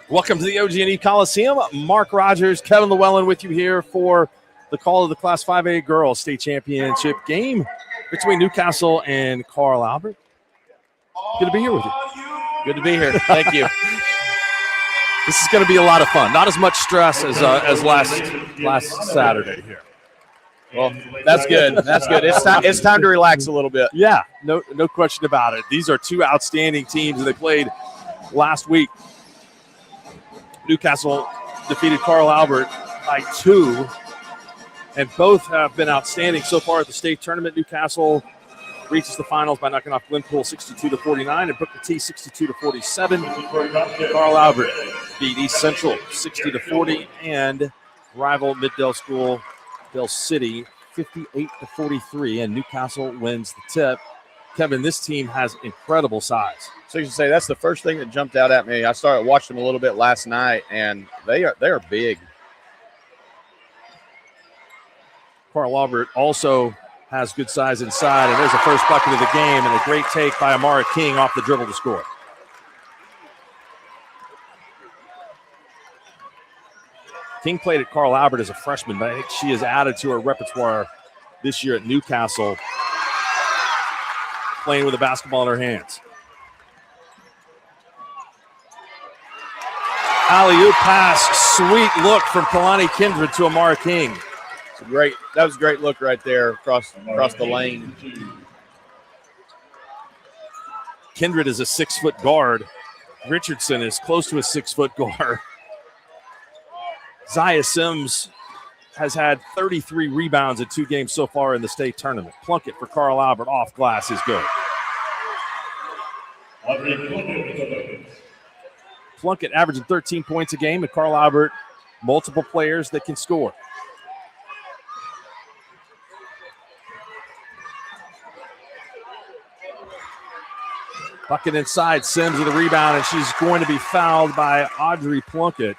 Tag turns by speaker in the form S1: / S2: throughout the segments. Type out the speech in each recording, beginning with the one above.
S1: Welcome to the OG&E Coliseum. Mark Rogers, Kevin Llewellyn with you here for the call of the Class 5A Girls State Championship game between Newcastle and Carl Albert. Good to be here with you.
S2: Good to be here. Thank you.
S1: This is going to be a lot of fun. Not as much stress as last Saturday here.
S2: Well, that's good. That's good. It's time to relax a little bit.
S1: Yeah, no question about it. These are two outstanding teams they played last week. Newcastle defeated Carl Albert by 2, and both have been outstanding so far at the state tournament. Newcastle reaches the finals by knocking off Glenpool 62-49 and Booker T 62-47. Carl Albert beat East Central 60-40 and rival Middale School Dale City 58-43, and Newcastle wins the tip. Kevin, this team has incredible size.
S2: So you can say that's the first thing that jumped out at me. I started watching them a little bit last night, and they are big.
S1: Carl Albert also has good size inside, and there's the first bucket of the game, and a great take by Amara King off the dribble to score. King played at Carl Albert as a freshman, but I think she has added to her repertoire this year at Newcastle, playing with a basketball in her hands. Alley-oop pass, sweet look from Kalani Kindred to Amara King.
S2: That was a great look right there across the lane.
S1: Kindred is a 6-foot guard. Richardson is close to a 6-foot guard. Zaya Sims has had 33 rebounds in 2 games so far in the state tournament. Plunkett for Carl Albert off glass is good. Plunkett averaging 13 points a game, and Carl Albert, multiple players that can score. Bucket inside, Sims with a rebound, and she's going to be fouled by Audrey Plunkett.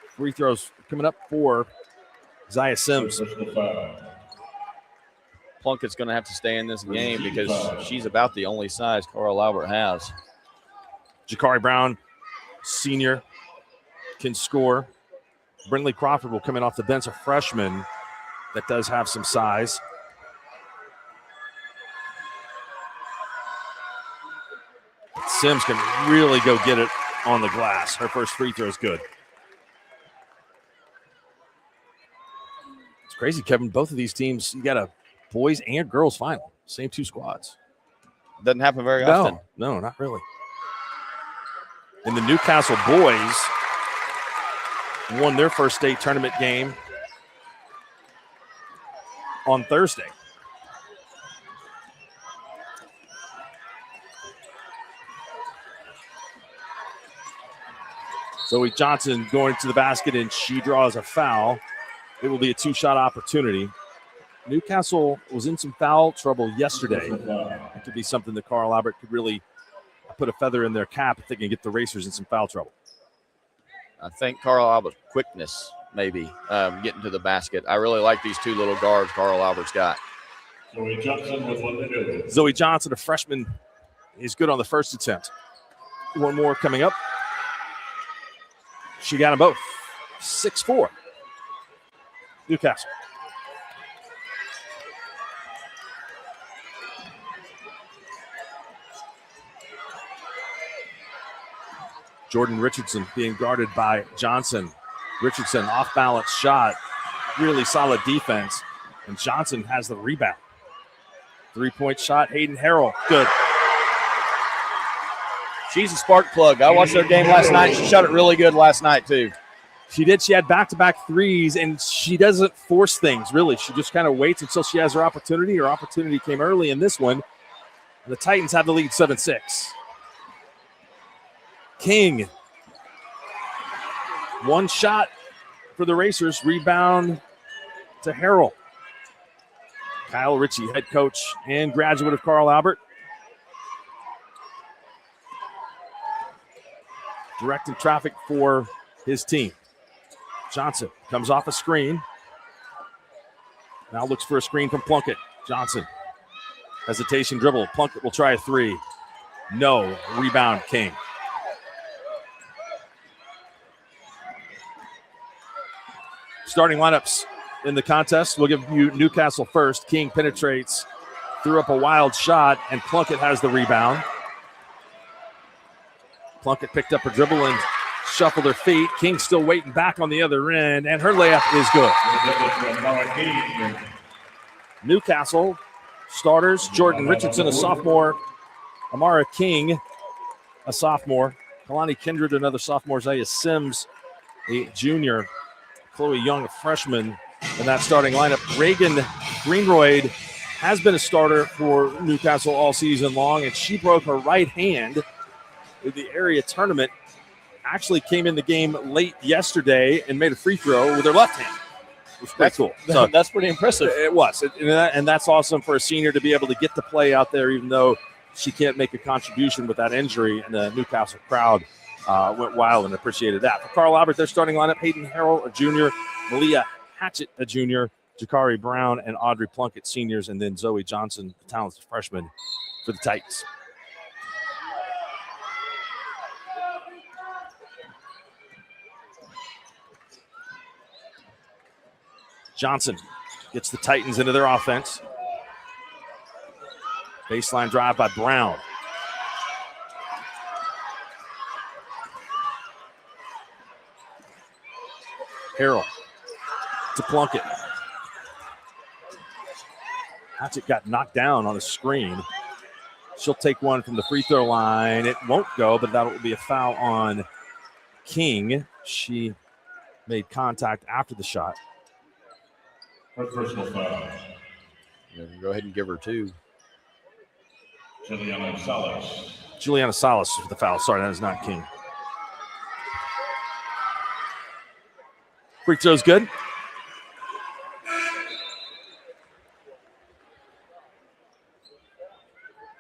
S1: Free throws coming up for Zaya Sims.
S2: Plunkett's going to have to stay in this game because she's about the only size Carl Albert has.
S1: Jakari Brown, senior, can score. Brindley Crawford will come in off the bench, a freshman that does have some size. Sims can really go get it on the glass. Her first free throw is good. It's crazy, Kevin. Both of these teams, you got a boys and girls final. Same 2 squads.
S2: Doesn't happen very often.
S1: No, not really. And the Newcastle boys won their first state tournament game on Thursday. Zoe Johnson going to the basket, and she draws a foul. It will be a 2-shot opportunity. Newcastle was in some foul trouble yesterday. It could be something that Carl Albert could really put a feather in their cap if they can get the Racers in some foul trouble.
S2: I think Carl Albert's quickness, maybe, getting to the basket. I really like these 2 little guards Carl Albert's got.
S1: Zoe Johnson, a freshman, is good on the first attempt. One more coming up. She got them both. 6'4". Newcastle. Jordan Richardson being guarded by Johnson. Richardson off balance shot. Really solid defense. And Johnson has the rebound. 3-point shot. Hayden Harrell. Good.
S2: She's a spark plug. I watched her game last night. She shot it really good last night, too.
S1: She did. She had back-to-back threes, and she doesn't force things, really. She just kind of waits until she has her opportunity. Her opportunity came early in this one. And the Titans have the lead 7-6. King. 1 shot for the Racers. Rebound to Harrell. Kyle Ritchie, head coach and graduate of Carl Albert. Directing traffic for his team. Johnson comes off a screen. Now looks for a screen from Plunkett. Johnson. Hesitation dribble. Plunkett will try a 3. No. Rebound King. Starting lineups in the contest. We'll give you Newcastle first. King penetrates, threw up a wild shot, and Plunkett has the rebound. Plunkett picked up her dribble and shuffled her feet. King still waiting back on the other end, and her layup is good. Newcastle starters, Jordan Richardson, a sophomore. Amara King, a sophomore. Kalani Kindred, another sophomore. Zaya Sims, a junior. Chloe Young, a freshman in that starting lineup. Reagan Greenroyd has been a starter for Newcastle all season long, and she broke her right hand in the area tournament. Actually came in the game late yesterday and made a free throw with her left hand. It was pretty cool.
S3: So that's pretty impressive.
S1: It was. And that's awesome for a senior to be able to get to play out there, even though she can't make a contribution with that injury. And the Newcastle crowd went wild and appreciated that. For Carl Albert, their starting lineup, Hayden Harrell, a junior, Malia Hatchett, a junior, Jakari Brown and Audrey Plunkett, seniors, and then Zoe Johnson, the talented freshman for the Titans. Johnson gets the Titans into their offense. Baseline drive by Brown. Harrell to Plunkett. Hatchett got knocked down on a screen. She'll take one from the free throw line. It won't go, but that will be a foul on King. She made contact after the shot.
S4: Her personal foul.
S2: Go ahead and give her 2.
S4: Juliana Salas.
S1: Juliana Salas with the foul. Sorry, that is not King. Free throw's good.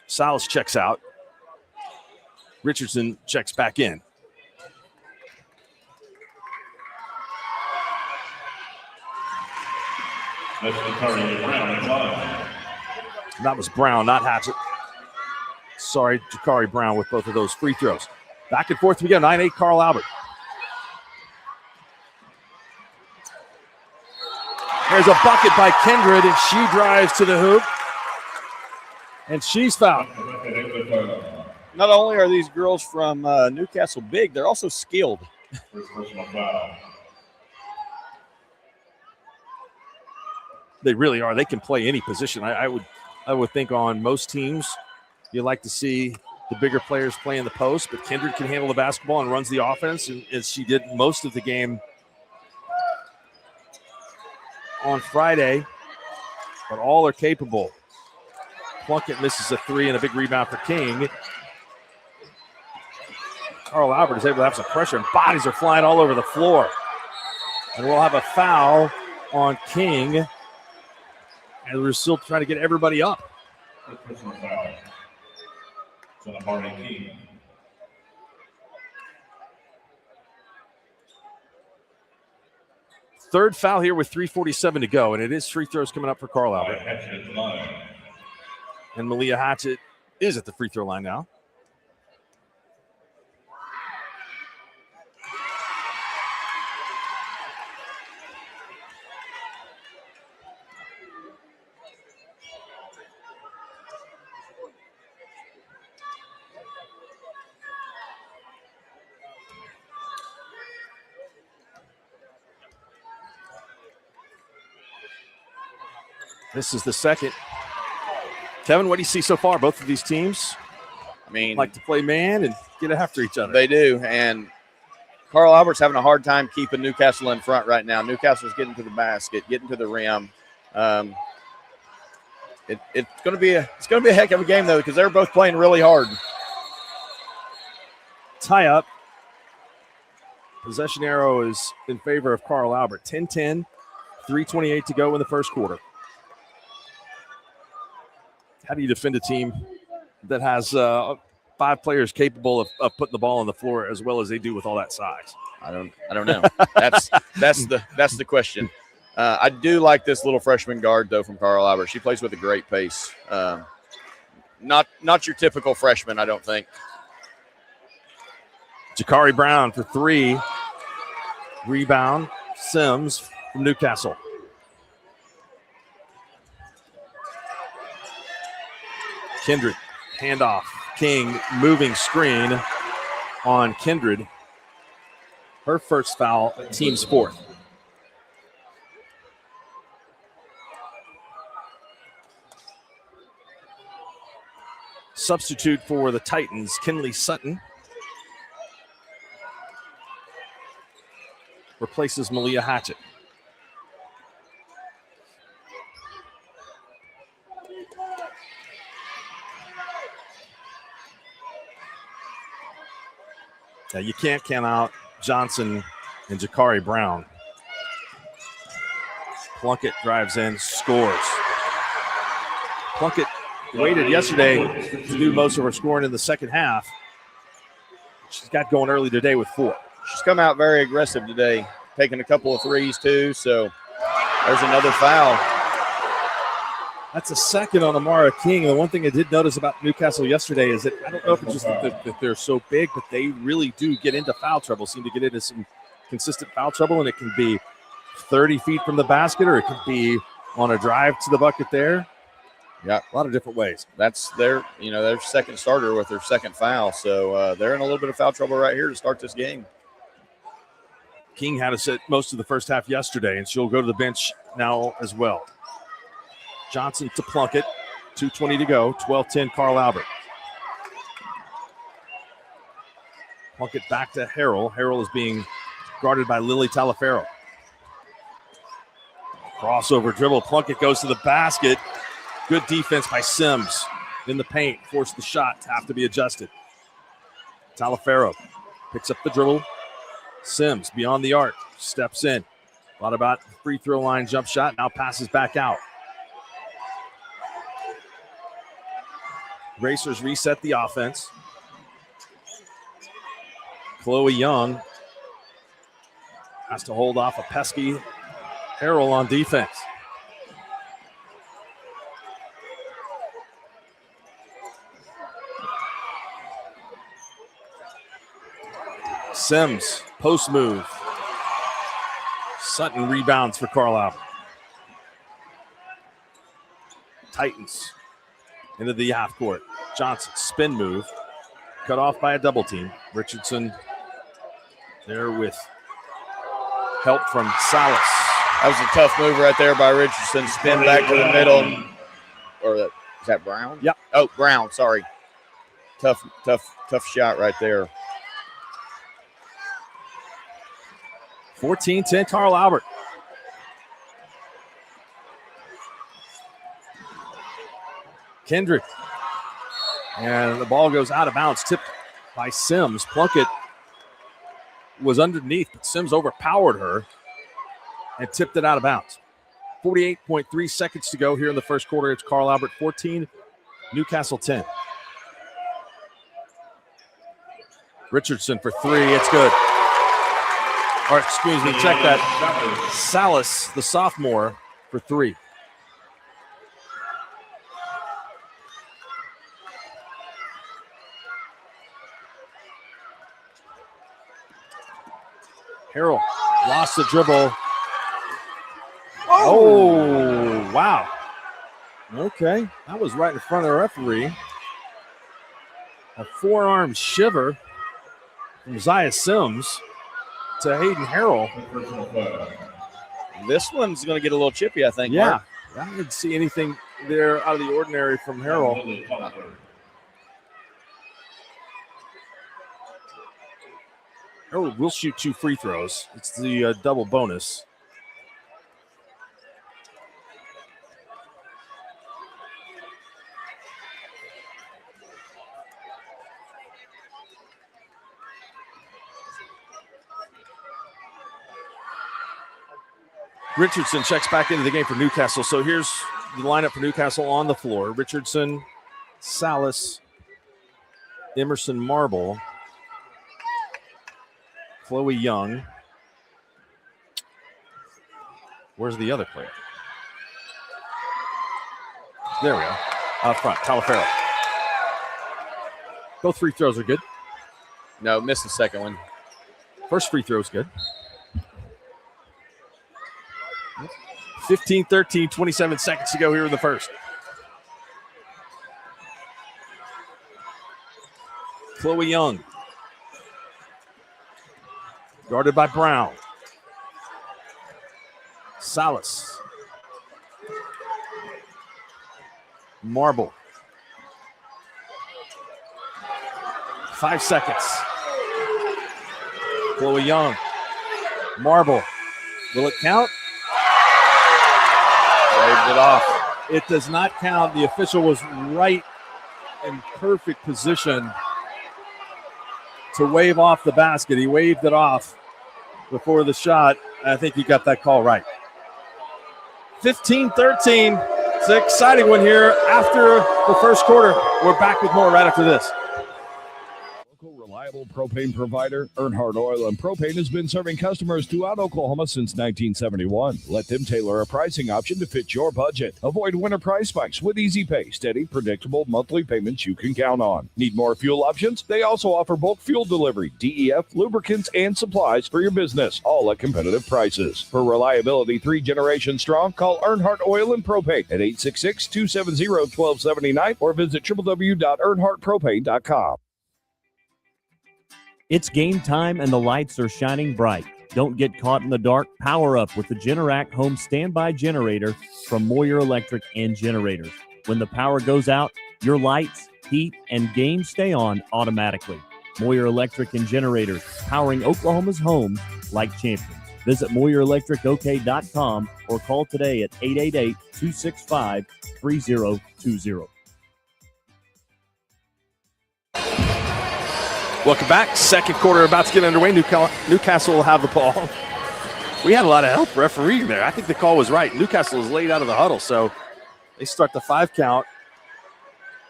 S1: Salas checks out. Richardson checks back in.
S4: That's Jakari Brown at 5.
S1: That was Brown, not Hatchett. Sorry, Jakari Brown with both of those free throws. Back and forth we go. 9-8 Carl Albert. There's a bucket by Kindred, and she drives to the hoop. And she's fouled.
S3: Not only are these girls from Newcastle big, they're also skilled.
S4: Personal foul.
S1: They really are. They can play any position. I would think on most teams, you like to see the bigger players play in the post, but Kindred can handle the basketball and runs the offense, and as she did most of the game on Friday. But all are capable. Plunkett misses a 3 and a big rebound for King. Carl Albert is able to have some pressure, and bodies are flying all over the floor. And we'll have a foul on King. And we're still trying to get everybody up.
S4: Personal foul. So the Marty King.
S1: Third foul here with 3:47 to go, and it is free throws coming up for Carl Albert.
S4: Hatchet at the line.
S1: And Malia Hatchett is at the free throw line now. This is the second. Kevin, what do you see so far? Both of these teams
S2: I mean,
S1: like to play man and get after each other.
S2: they do. And Carl Albert's having a hard time keeping Newcastle in front right now. Newcastle's getting to the basket, getting to the rim. It's going to be a heck of a game though, because they're both playing really hard.
S1: Tie up. Possession arrow is in favor of Carl Albert. 10-10, 3:28 to go in the first quarter. How do you defend a team that has 5 players capable of putting the ball on the floor as well as they do with all that size?
S2: I don't know. That's the question. I do like this little freshman guard though from Carl Albert. She plays with a great pace. Not your typical freshman, I don't think.
S1: Jakari Brown for 3. Rebound. Sims from Newcastle. Kindred, handoff. King, moving screen on Kindred. Her first foul, team's fourth. Substitute for the Titans, Kinley Sutton. Replaces Malia Hatchett. Now you can't count out Johnson and Jakari Brown. Plunkett drives in, scores. Plunkett waited yesterday to do most of her scoring in the second half. She's got going early today with 4.
S3: She's come out very aggressive today, taking a couple of threes too. So there's another foul.
S1: That's a second on Amara King. The one thing I did notice about Newcastle yesterday is that I don't know if it's just that they're so big, but they really do get into foul trouble, seem to get into some consistent foul trouble, and it can be 30 feet from the basket or it could be on a drive to the bucket there.
S3: Yeah,
S1: a lot of different ways.
S3: That's their second starter with their second foul. So they're in a little bit of foul trouble right here to start this game.
S1: King had to sit most of the first half yesterday, and she'll go to the bench now as well. Johnson to Plunkett, 2:20 to go, 12-10 Carl Albert. Plunkett back to Harrell. Harrell is being guarded by Lily Talaferro. Crossover dribble, Plunkett goes to the basket. Good defense by Sims in the paint, forced the shot, have to be adjusted. Talaferro picks up the dribble. Sims beyond the arc, steps in. Thought about the free throw line jump shot, now passes back out. Racers reset the offense. Chloe Young has to hold off a pesky Harrell on defense. Sims, post move. Sutton rebounds for Carl Albert. Titans into the half court. Johnson, spin move. Cut off by a double team. Richardson there with help from Salas.
S3: That was a tough move right there by Richardson. Spin back to the middle. Or is that Brown?
S1: Yep.
S3: Oh, Brown, sorry. Tough shot right there.
S1: 14-10 Carl Albert. Kendrick. And the ball goes out of bounds, tipped by Sims. Plunkett was underneath, but Sims overpowered her and tipped it out of bounds. 48.3 seconds to go here in the first quarter. It's Carl Albert 14, Newcastle 10. Richardson for 3. It's good. Or excuse me, check that. Salas, the sophomore, for 3. Harrell lost the dribble. Oh, wow. Okay, that was right in front of the referee. A forearm shiver from Zaya Sims to Hayden Harrell.
S3: This one's going to get a little chippy, I think.
S1: Yeah,
S3: Mark.
S1: I didn't see anything there out of the ordinary from Harrell. Harrell will shoot 2 free throws. It's the double bonus. Richardson checks back into the game for Newcastle. So here's the lineup for Newcastle on the floor. Richardson, Salas, Emerson Marble, Chloe Young. Where's the other player? There we go. Out front, Talaferro. Both free throws are good.
S2: No, missed the second one.
S1: First free throw is good. 15-13, 27 seconds to go here in the first. Chloe Young. Guarded by Brown. Salas. Marble. 5 seconds. Chloe Young. Marble. Will it count?
S2: Waved it off.
S1: It does not count. The official was right in perfect position to wave off the basket. He waved it off before the shot. I think he got that call right. 15-13. It's an exciting one here after the first quarter. We're back with more right after this.
S5: Local reliable propane provider, Earnhardt Oil and Propane has been serving customers throughout Oklahoma since 1971. Let them tailor a pricing option to fit your budget. Avoid winter price spikes with easy pay, steady, predictable monthly payments you can count on. Need more fuel options? They also offer bulk fuel delivery, DEF, lubricants, and supplies for your business, all at competitive prices. For reliability 3 generations strong, call Earnhardt Oil and Propane at 866-270-1279 or visit www.earnhardtpropane.com.
S6: It's game time and the lights are shining bright. Don't get caught in the dark. Power up with the Generac Home Standby Generator from Moyer Electric and Generators. When the power goes out, your lights, heat, and game stay on automatically. Moyer Electric and Generators, powering Oklahoma's homes like champions. Visit MoyerElectricOK.com or call today at 888-265-3020.
S1: Welcome back. Second quarter about to get underway. Newcastle will have the ball. We had a lot of help refereeing there. I think the call was right. Newcastle is laid out of the huddle, so they start the 5 count,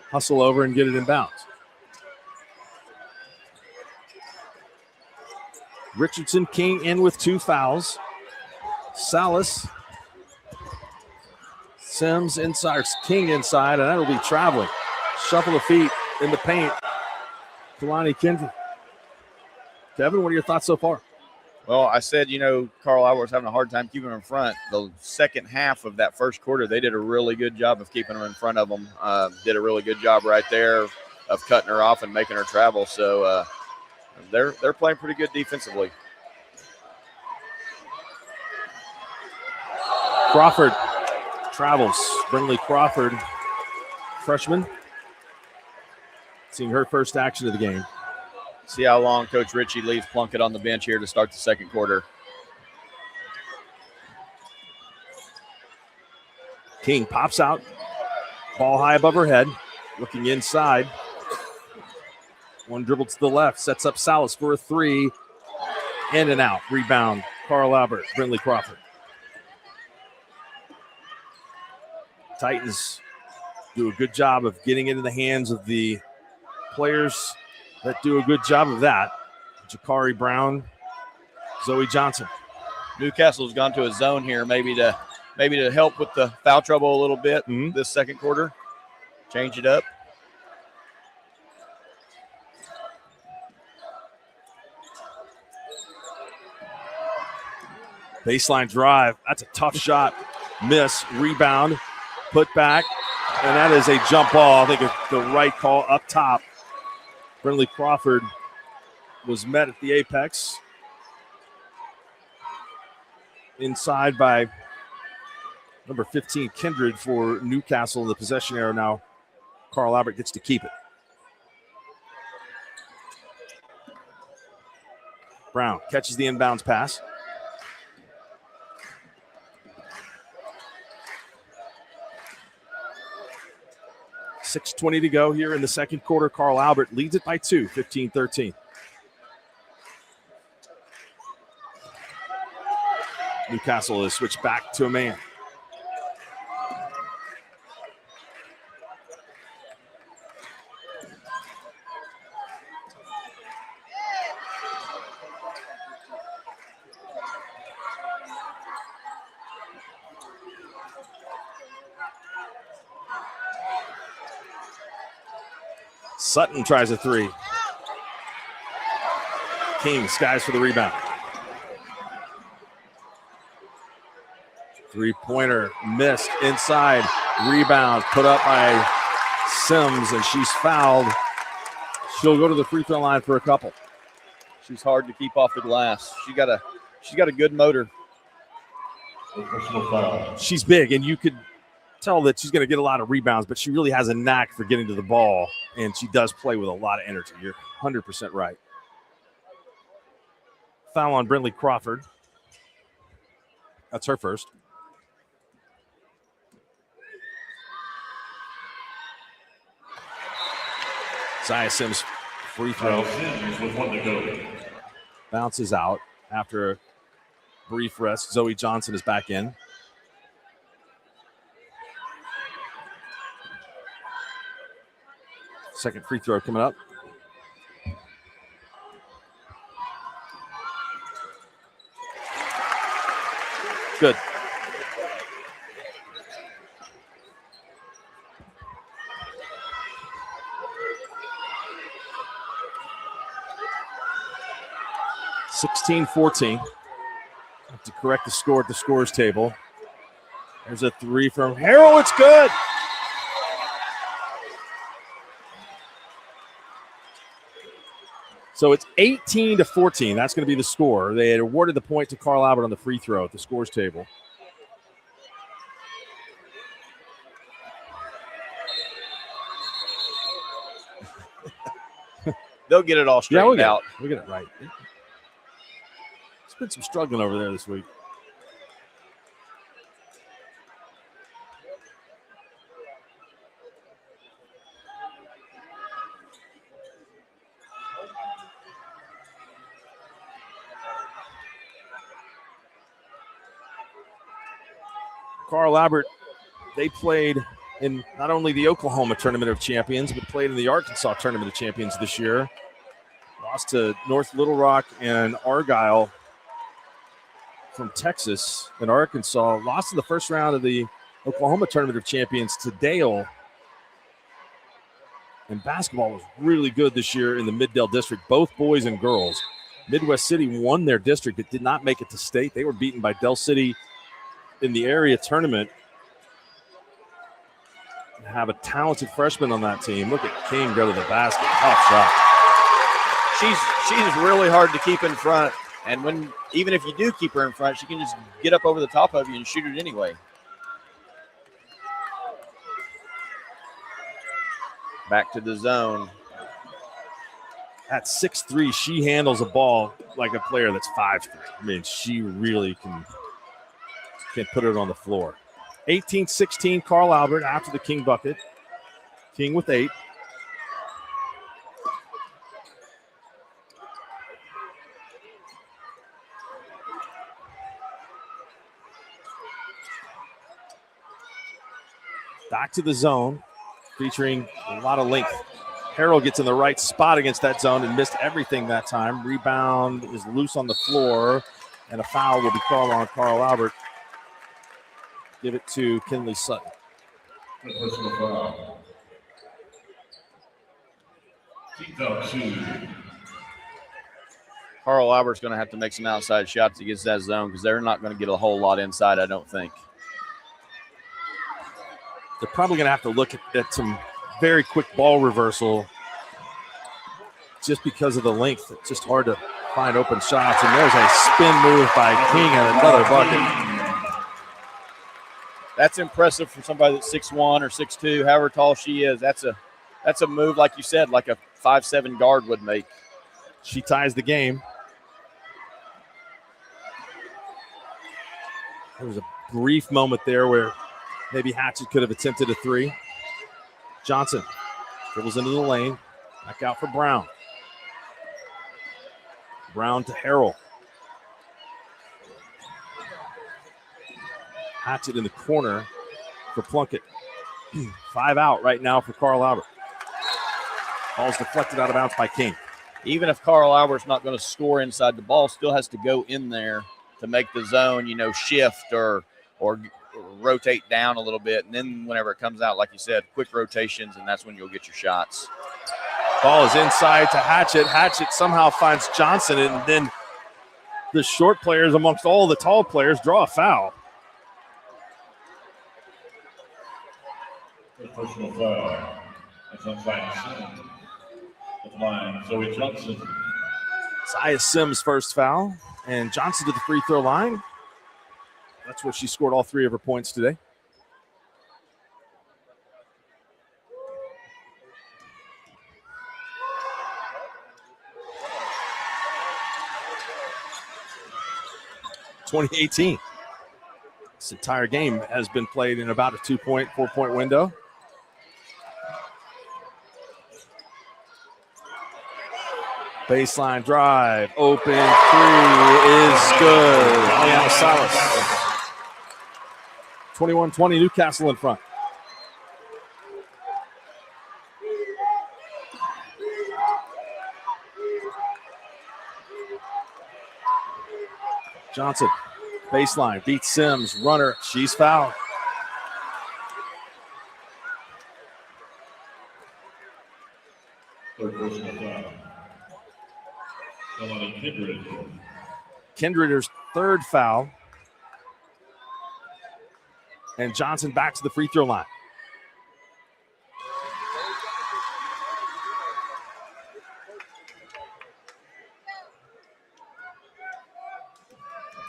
S1: hustle over, and get it in bounds. Richardson, King in with 2 fouls. Salas, Sims inside, King inside, and that'll be traveling. Shuffle of feet in the paint. Kalani Kinsey. Kevin, what are your thoughts so far?
S2: Well, I said, Carl Albert's having a hard time keeping them in front. The second half of that first quarter, they did a really good job of keeping them in front of them. Did a really good job right there of cutting her off and making her travel. So they're playing pretty good defensively.
S1: Crawford travels. Brinley Crawford, freshman. Seeing her first action of the game.
S2: See how long Coach Ritchie leaves Plunkett on the bench here to start the second quarter.
S1: King pops out. Ball high above her head. Looking inside. One dribble to the left. Sets up Salas for a 3. In and out. Rebound. Carl Albert. Brinley Crawford. Titans do a good job of getting into the hands of the players that do a good job of that. Jakari Brown, Zoe Johnson.
S2: Newcastle's gone to a zone here, maybe to help with the foul trouble a little bit this second quarter. Change it up.
S1: Baseline drive. That's a tough shot. Miss. Rebound. Put back. And that is a jump ball. I think it's the right call up top. Brinley Crawford was met at the apex. Inside by number 15, Kindred for Newcastle in the possession area now. Carl Albert gets to keep it. Brown catches the inbounds pass. .620 to go here in the second quarter. Carl Albert leads it by 2, 15-13. Newcastle has switched back to a man. Sutton tries a 3. King skies for the rebound. Three-pointer missed inside. Rebound put up by Sims, and she's fouled. She'll go to the free throw line for a couple.
S2: She's hard to keep off the glass. She's got a good motor.
S4: Personal foul.
S1: She's big, and you could tell that she's going to get a lot of rebounds, but she really has a knack for getting to the ball, and she does play with a lot of energy. You're 100% right. Foul on Brindley Crawford. That's her first. Zia Sims free throw.
S4: Sims with 1 to go.
S1: Bounces out after a brief rest. Zoe Johnson is back in. Second free throw coming up. Good. (16-14). Have to correct the score at the scores table. There's a three from Harrell. It's good. So it's 18-14. That's going to be the score. They had awarded the point to Carl Albert on the free throw at the scores table.
S2: They'll get it all straightened out.
S1: We'll get it right. There's been some struggling over there this week. Carl Albert, they played in not only the Oklahoma Tournament of Champions, but played in the Arkansas Tournament of Champions this year. Lost to North Little Rock and Argyle from Texas and Arkansas. Lost in the first round of the Oklahoma Tournament of Champions to Dale. And basketball was really good this year in the Mid-Dale District, both boys and girls. Midwest City won their district. It did not make it to state. They were beaten by Del City in the area tournament. Have a talented freshman on that team. Look at King go to the basket. Tough shot.
S2: She's really hard to keep in front. And even if you do keep her in front, she can just get up over the top of you and shoot it anyway. Back to the zone.
S1: At 6'3", she handles a ball like a player that's 5'3". I mean, she really can put it on the floor. 18-16, Carl Albert after the King bucket. King with 8. Back to the zone, featuring a lot of length. Harrell gets in the right spot against that zone and missed everything that time. Rebound is loose on the floor, and a foul will be called on Carl Albert. Give it to Kinley Sutton.
S4: Personal foul. Team foul 2.
S2: Carl Albert's going to have to make some outside shots against that zone because they're not going to get a whole lot inside, I don't think.
S1: They're probably going to have to look at some very quick ball reversal just because of the length. It's just hard to find open shots. And there's a spin move by King and another bucket.
S2: That's impressive for somebody that's 6'1" or 6'2", however tall she is. That's a move, like you said, like a 5'7" guard would make.
S1: She ties the game. There was a brief moment there where maybe Hatchett could have attempted a three. Johnson dribbles into the lane. Back out for Brown. Brown to Harrell. Hatchett in the corner for Plunkett. 5 out right now for Carl Albert. Ball's deflected out of bounds by King.
S2: Even if Carl Albert's not going to score inside, the ball still has to go in there to make the zone, shift or rotate down a little bit. And then whenever it comes out, like you said, quick rotations, and that's when you'll get your shots.
S1: Ball is inside to Hatchett. Hatchett somehow finds Johnson, and then the short players amongst all the tall players draw a foul.
S4: First personal foul. That's on Silas Sims. At the line, Zoe Johnson.
S1: Zaya Sims' first foul, and Johnson to the free throw line. That's where she scored all 3 of her points today. (2018). This entire game has been played in about a 4-point window. Baseline drive, open 3 is good. Aliana Salas. 21-20, Newcastle in front. Johnson, baseline, beats Sims, runner, she's fouled.
S4: Third personal foul. Melanie Kindred.
S1: Kindred's third foul. And Johnson back to the free throw line.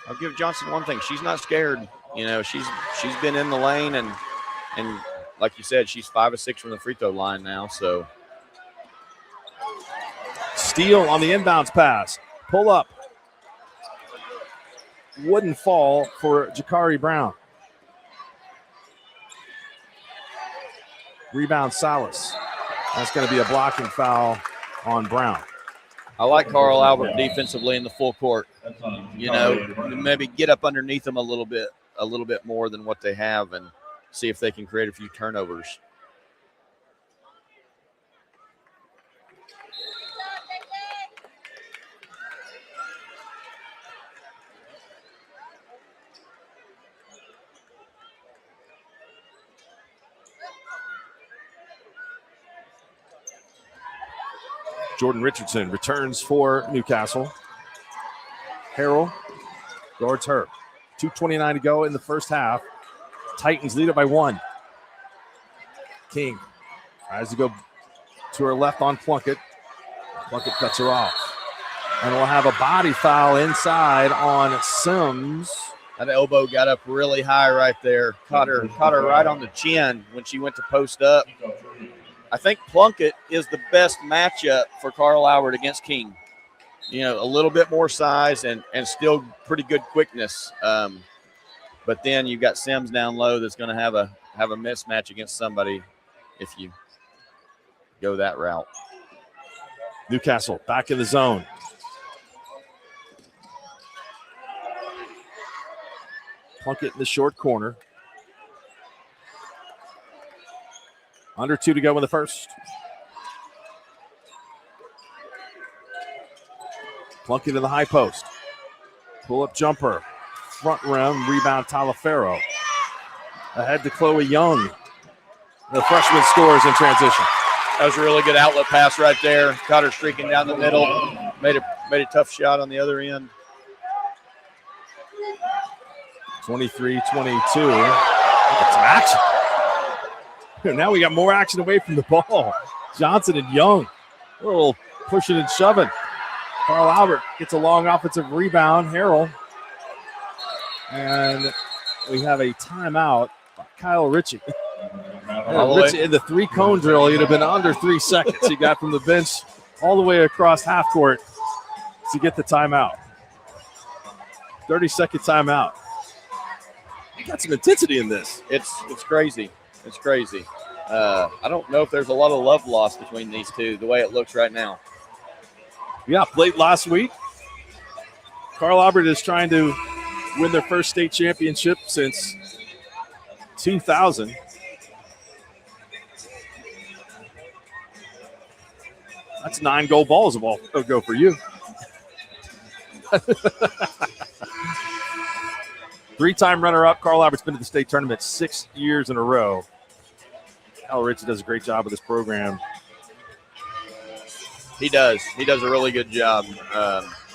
S2: I'll give Johnson one thing. She's not scared. You know, she's been in the lane and like you said, she's 5 of 6 from the free throw line now. So
S1: Steal on the inbounds pass. Pull up. Wouldn't fall for Jakari Brown. Rebound Salas. That's going to be a blocking foul on Brown.
S2: I like Carl Albert defensively in the full court. You know, maybe get up underneath them a little bit more than what they have and see if they can create a few turnovers.
S1: Jordan Richardson returns for Newcastle. Harrell guards her. 2:29 to go in the first half. Titans lead it by 1. King tries to go to her left on Plunkett. Plunkett cuts her off. And we'll have a body foul inside on Sims.
S2: That elbow got up really high right there. Caught her right on the chin when she went to post up. I think Plunkett is the best matchup for Carl Albert against King. You know, a little bit more size and still pretty good quickness. But then you've got Sims down low that's going to have a mismatch against somebody if you go that route.
S1: Newcastle back in the zone. Plunkett in the short corner. Under 2 to go in the first. Plunkett in the high post. Pull-up jumper. Front rim. Rebound Talaferro. Ahead to Chloe Young. The freshman scores in transition.
S2: That was a really good outlet pass right there. Caught her streaking down the middle. Made a tough shot on the other end.
S1: 23-22. Get some action. Now we got more action away from the ball. Johnson and Young. A little pushing and shoving. Carl Albert gets a long offensive rebound. Harrell. And we have a timeout by Kyle Ritchie. Ritchie in the 3-cone drill, he'd have been under 3 seconds. He got from the bench all the way across half court to get the timeout. 30-second timeout. You got some intensity in this.
S2: It's crazy. It's crazy. I don't know if there's a lot of love lost between these two, the way it looks right now.
S1: Yeah, played last week. Carl Albert is trying to win their first state championship since 2000. That's 9 gold balls of all go for you. 3-time runner-up. Carl Albert's been to the state tournament 6 years in a row. Kyle Ritchie does a great job with this program.
S2: He does. He does a really good job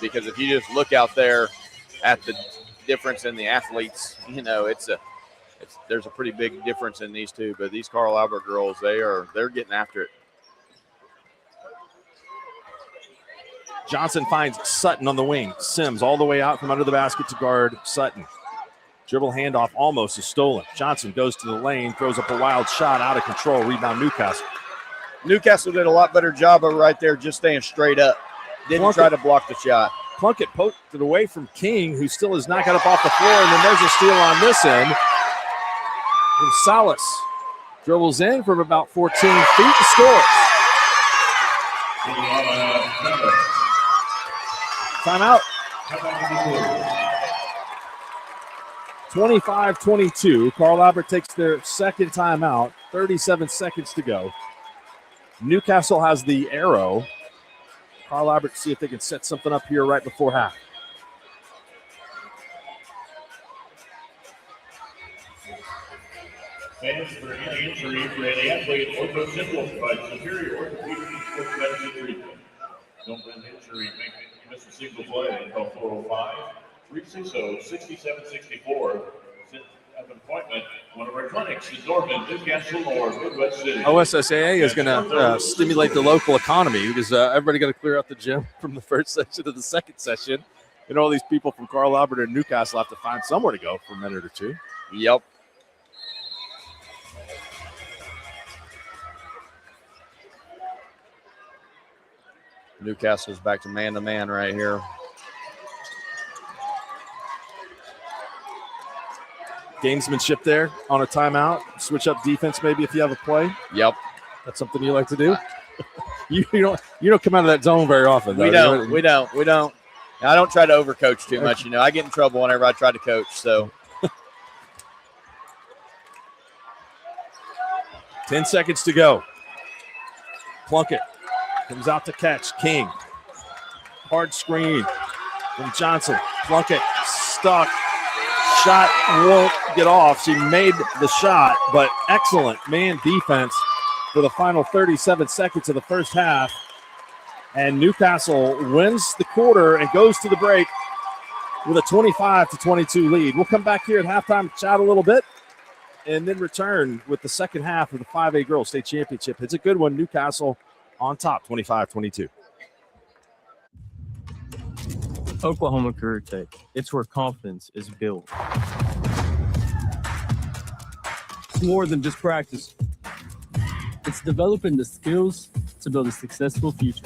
S2: because if you just look out there at the difference in the athletes, you know, it's there's a pretty big difference in these two. But these Carl Albert girls, they're getting after it.
S1: Johnson finds Sutton on the wing. Sims all the way out from under the basket to guard Sutton. Dribble handoff almost is stolen. Johnson goes to the lane, throws up a wild shot, out of control. Rebound Newcastle.
S2: Newcastle did a lot better job of right there just staying straight up. Didn't try to block the shot.
S1: Plunkett poked it away from King, who still has not got up off the floor, and then there's a steal on this end. And Salas dribbles in from about 14 feet and scores. Timeout. 25-22. Carl Albert takes their second timeout. 37 seconds to go. Newcastle has the arrow. Carl Albert, see if they can set something up here right before half.
S4: Fans, for any injury for any athlete, Ortho Simple provides superior orthopedic and sports medicine treatment. Don't let injury make you miss a single play. Call 405-360-6764. Set up an appointment. One of our clinics in Norman, Newcastle, or Midwest City.
S1: OSSAA is going to stimulate the local economy because everybody got to clear out the gym from the first session to the second session. And all these people from Carl Albert and Newcastle have to find somewhere to go for a minute or two.
S2: Yep. Newcastle's back to man-to-man right here.
S1: Gamesmanship there on a timeout. Switch up defense maybe if you have a play.
S2: Yep.
S1: That's something you like to do? you don't come out of that zone very often, though.
S2: We don't. I don't try to overcoach too much, I get in trouble whenever I try to coach, so.
S1: 10 seconds to go. Plunkett comes out to catch. King. Hard screen from Johnson. Plunkett stuck. Shot won't get off. She made the shot, but excellent man defense for the final 37 seconds of the first half. And Newcastle wins the quarter and goes to the break with a 25-22 lead. We'll come back here at halftime, chat a little bit, and then return with the second half of the 5A Girls State Championship. It's a good one. Newcastle on top, 25-22.
S7: Oklahoma Career Tech. It's where confidence is built. It's more than just practice. It's developing the skills to build a successful future.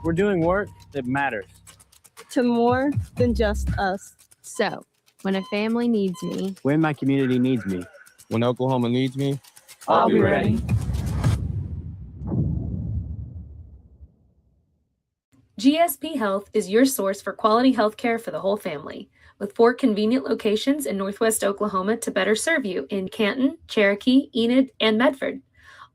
S7: We're doing work that matters.
S8: To more than just us. So, when a family needs me,
S7: When my community needs me,
S9: when Oklahoma needs me,
S8: I'll be ready.
S10: GSP Health is your source for quality health care for the whole family, with 4 convenient locations in Northwest Oklahoma to better serve you in Canton, Cherokee, Enid, and Medford,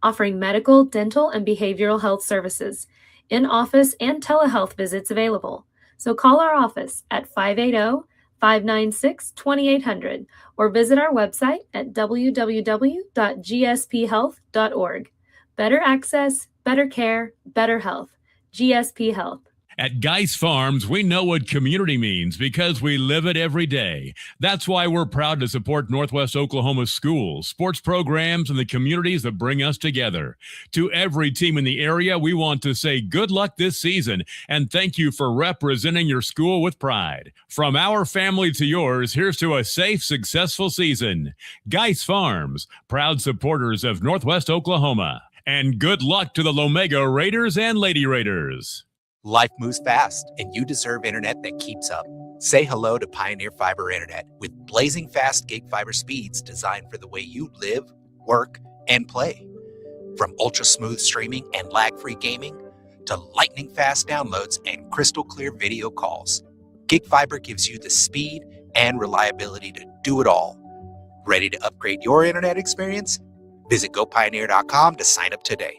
S10: offering medical, dental, and behavioral health services, in-office and telehealth visits available. So call our office at 580-596-2800 or visit our website at www.gsphealth.org. Better access, better care, better health. GSP Health.
S11: At Geis Farms, we know what community means because we live it every day. That's why we're proud to support Northwest Oklahoma schools, sports programs, and the communities that bring us together. To every team in the area, we want to say good luck this season and thank you for representing your school with pride. From our family to yours, here's to a safe, successful season. Geis Farms, proud supporters of Northwest Oklahoma. And good luck to the Lomega Raiders and Lady Raiders.
S12: Life moves fast, and you deserve internet that keeps up. Say hello to Pioneer Fiber Internet with blazing fast gig fiber speeds designed for the way you live, work, and play. From ultra-smooth streaming and lag-free gaming to lightning-fast downloads and crystal-clear video calls, Gig Fiber gives you the speed and reliability to do it all. Ready to upgrade your internet experience? Visit GoPioneer.com to sign up today.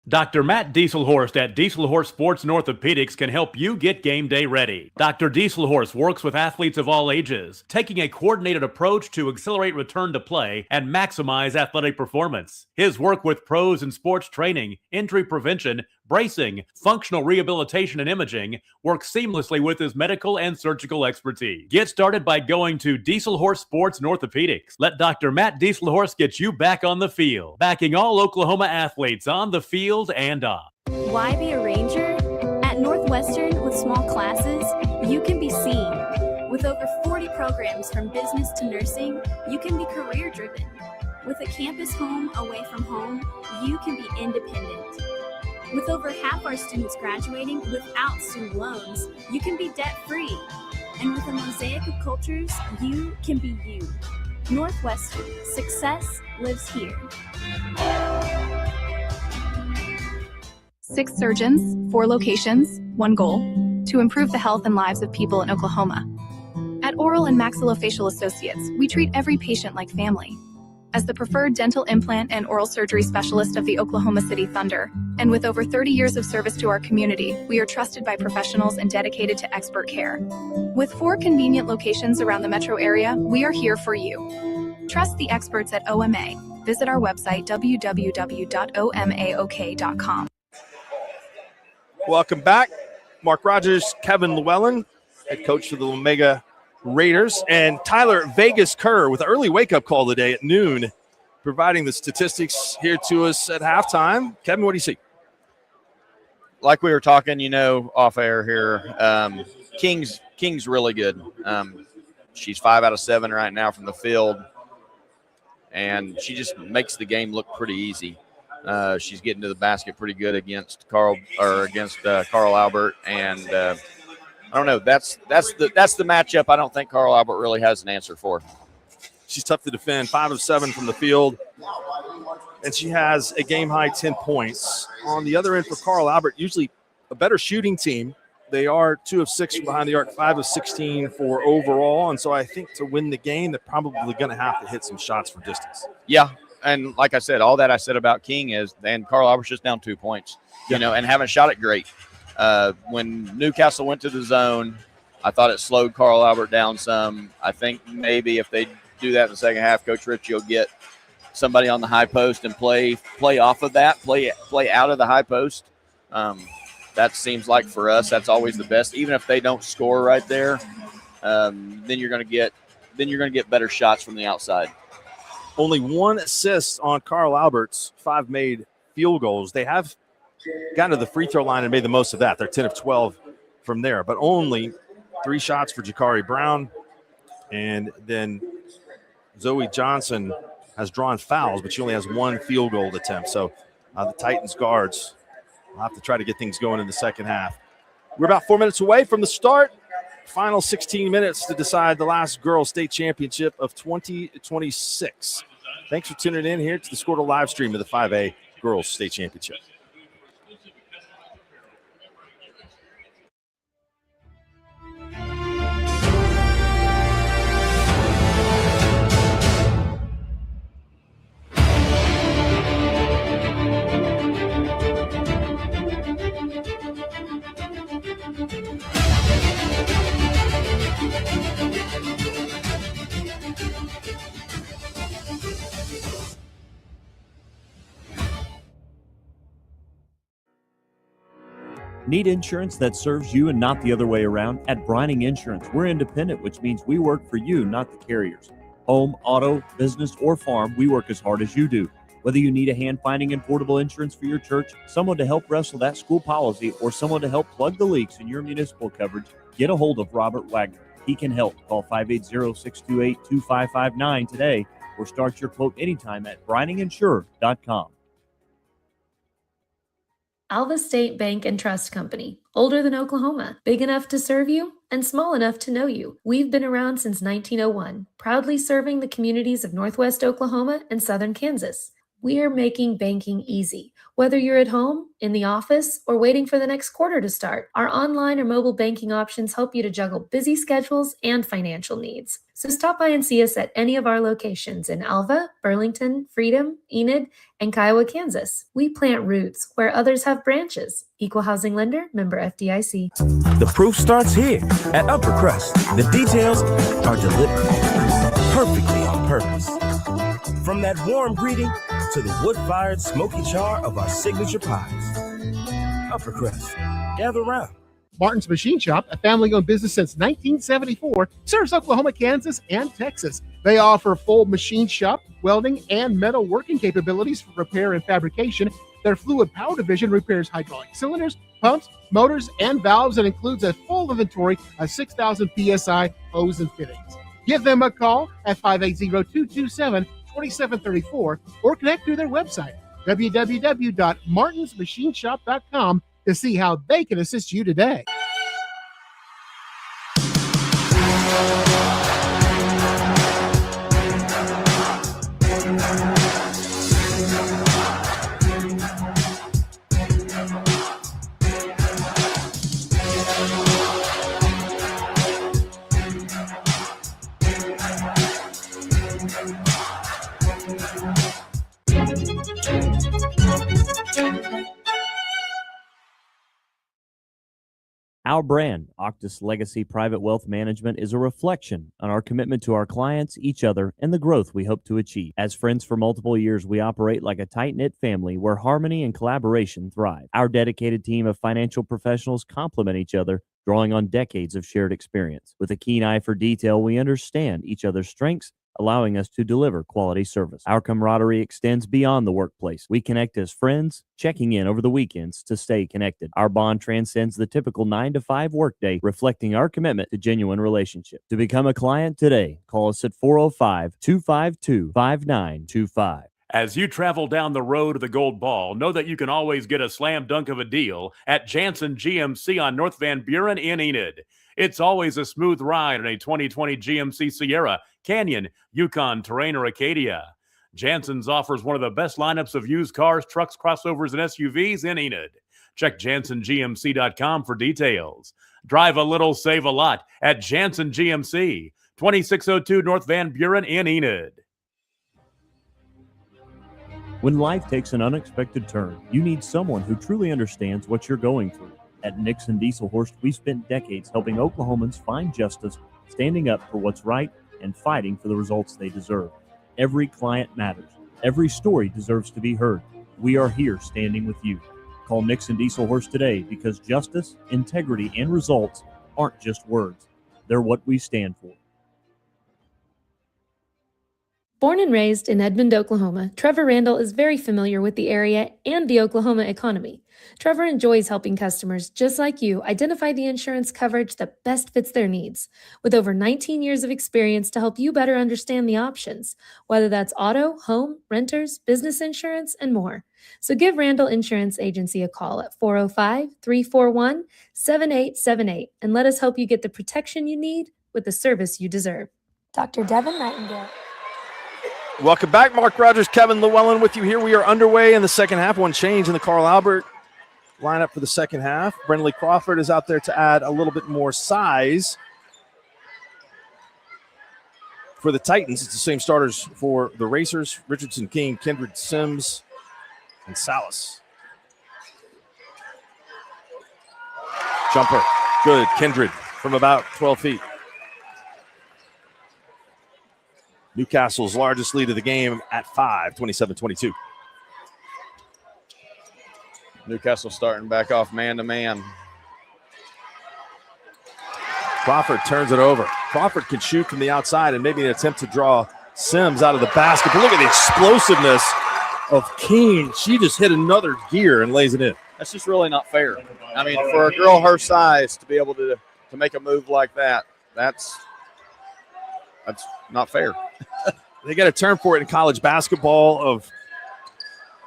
S6: Dr. Matt Dieselhorst at Dieselhorst Sports and Orthopedics can help you get game day ready. Dr. Dieselhorst works with athletes of all ages, taking a coordinated approach to accelerate return to play and maximize athletic performance. His work with pros in sports training, injury prevention, bracing, functional rehabilitation, and imaging work seamlessly with his medical and surgical expertise. Get started by going to Dieselhorse Sports and Orthopedics. Let Dr. Matt Dieselhorse get you back on the field, backing all Oklahoma athletes on the field and off.
S13: Why be a ranger? At Northwestern, with small classes, you can be seen. With over 40 programs from business to nursing, you can be career-driven. With a campus home away from home, you can be independent. With over half our students graduating without student loans, you can be debt-free. And with a mosaic of cultures, you can be you. Northwestern, success lives here.
S14: 6 surgeons, 4 locations, 1 goal: to improve the health and lives of people in Oklahoma. At Oral and Maxillofacial Associates, we treat every patient like family. As the preferred dental implant and oral surgery specialist of the Oklahoma City Thunder, and with over 30 years of service to our community, we are trusted by professionals and dedicated to expert care. With 4 convenient locations around the metro area, we are here for you. Trust the experts at OMA. Visit our website, www.omaok.com.
S1: Welcome back. Mark Rogers, Kevin Llewellyn, head coach for the Omega Raiders, and Tyler Vegas Kerr with an early wake-up call today at noon, providing the statistics here to us at halftime. Kevin, what do you see?
S2: Like we were talking, off air here, King's really good. She's 5 out of 7 right now from the field, and she just makes the game look pretty easy. She's getting to the basket pretty good against Carl Albert, and I don't know. That's the matchup I don't think Carl Albert really has an answer for.
S1: She's tough to defend. 5 of 7 from the field, and she has a game-high 10 points. On the other end for Carl Albert, usually a better shooting team. They are 2 of 6 from behind the arc, 5 of 16 for overall, and so I think to win the game, they're probably going to have to hit some shots from distance.
S2: Yeah, and like I said, all that I said about King is, and Carl Albert's just down 2 points, and haven't shot it great. When Newcastle went to the zone, I thought it slowed Carl Albert down some. I think maybe if they do that in the second half, Coach Ritchie will get somebody on the high post and play off of that, play out of the high post. That seems like for us, that's always the best. Even if they don't score right there, then you're going to get better shots from the outside.
S1: Only 1 assist on Carl Albert's 5 made field goals. They have gotten to the free throw line and made the most of that. They're 10 of 12 from there, but only 3 shots for Jakari Brown. And then Zoe Johnson has drawn fouls, but she only has 1 field goal attempt. So the Titans guards will have to try to get things going in the second half. We're about 4 minutes away from the start. Final 16 minutes to decide the last girls state championship of 2026. Thanks for tuning in here to the Score to live stream of the 5A girls state championship.
S6: Need insurance that serves you and not the other way around? At Brining Insurance, we're independent, which means we work for you, not the carriers. Home, auto, business, or farm, we work as hard as you do. Whether you need a hand-finding and portable insurance for your church, someone to help wrestle that school policy, or someone to help plug the leaks in your municipal coverage, get a hold of Robert Wagner. He can help. Call 580-628-2559 today or start your quote anytime at brininginsure.com.
S10: Alva State Bank and Trust Company. Older than Oklahoma, big enough to serve you, and small enough to know you. We've been around since 1901, proudly serving the communities of Northwest Oklahoma and Southern Kansas. We are making banking easy. Whether you're at home, in the office, or waiting for the next quarter to start, our online or mobile banking options help you to juggle busy schedules and financial needs. So stop by and see us at any of our locations in Alva, Burlington, Freedom, Enid, and Kiowa, Kansas. We plant roots where others have branches. Equal housing lender, member FDIC.
S15: The proof starts here at Upper Crust. The details are deliberate, perfectly on purpose. From that warm greeting to the wood-fired smoky char of our signature pies. Uppercrest. Gather around.
S16: Martin's Machine Shop, a family-owned business since 1974, serves Oklahoma, Kansas, and Texas. They offer full machine shop, welding, and metal working capabilities for repair and fabrication. Their fluid power division repairs hydraulic cylinders, pumps, motors, and valves, and includes a full inventory of 6,000 PSI hose and fittings. Give them a call at 580-227-2734 or connect through their website, www.martinsmachineshop.com, to see how they can assist you today.
S6: Our brand, Octus Legacy Private Wealth Management, is a reflection on our commitment to our clients, each other, and the growth we hope to achieve. As friends for multiple years, we operate like a tight-knit family where harmony and collaboration thrive. Our dedicated team of financial professionals complement each other, drawing on decades of shared experience. With a keen eye for detail, we understand each other's strengths, allowing us to deliver quality service. Our camaraderie extends beyond the workplace. We connect as friends, checking in over the weekends to stay connected. Our bond transcends the typical 9-to-5 workday, reflecting our commitment to genuine relationship. To become a client today, call us at 405-252-5925.
S17: As you travel down the road to the Gold Ball, know that you can always get a slam dunk of a deal at Jansen GMC on North Van Buren in Enid. It's always a smooth ride on a 2020 GMC Sierra, Canyon, Yukon, Terrain, or Acadia. Jansen's offers one of the best lineups of used cars, trucks, crossovers, and SUVs in Enid. Check JansenGMC.com for details. Drive a little, save a lot at Jansen GMC, 2602 North Van Buren in Enid.
S6: When life takes an unexpected turn, you need someone who truly understands what you're going through. At Nixon Dieselhorst, we spent decades helping Oklahomans find justice, standing up for what's right, and fighting for the results they deserve. Every client matters. Every story deserves to be heard. We are here standing with you. Call Nixon Dieselhorst today because justice, integrity, and results aren't just words. They're what we stand for.
S10: Born and raised in Edmond, Oklahoma, Trevor Randall is very familiar with the area and the Oklahoma economy. Trevor enjoys helping customers just like you identify the insurance coverage that best fits their needs. With over 19 years of experience to help you better understand the options, whether that's auto, home, renters, business insurance, and more. So give Randall Insurance Agency a call at 405-341-7878 and let us help you get the protection you need with the service you deserve. Dr. Devin Nightingale.
S1: Welcome back. Mark Rogers, Kevin Llewellyn with you here. We are underway in the second half. One change in the Carl Albert lineup for the second half. Brentley Crawford is out there to add a little bit more size. For the Titans, it's the same starters for the Racers: Richardson, King, Kindred, Sims, and Salas. Jumper, good. Kindred from about 12 feet. Newcastle's largest lead of the game at 5, 27-22.
S2: Newcastle starting back off man-to-man.
S1: Crawford turns it over. Crawford can shoot from the outside and maybe an attempt to draw Sims out of the basket. But look at the explosiveness of King. She just hit another gear and lays it in.
S2: That's just really not fair. I mean, for a girl her size to be able to make a move like that, that's not fair.
S1: They got a term for it in college basketball of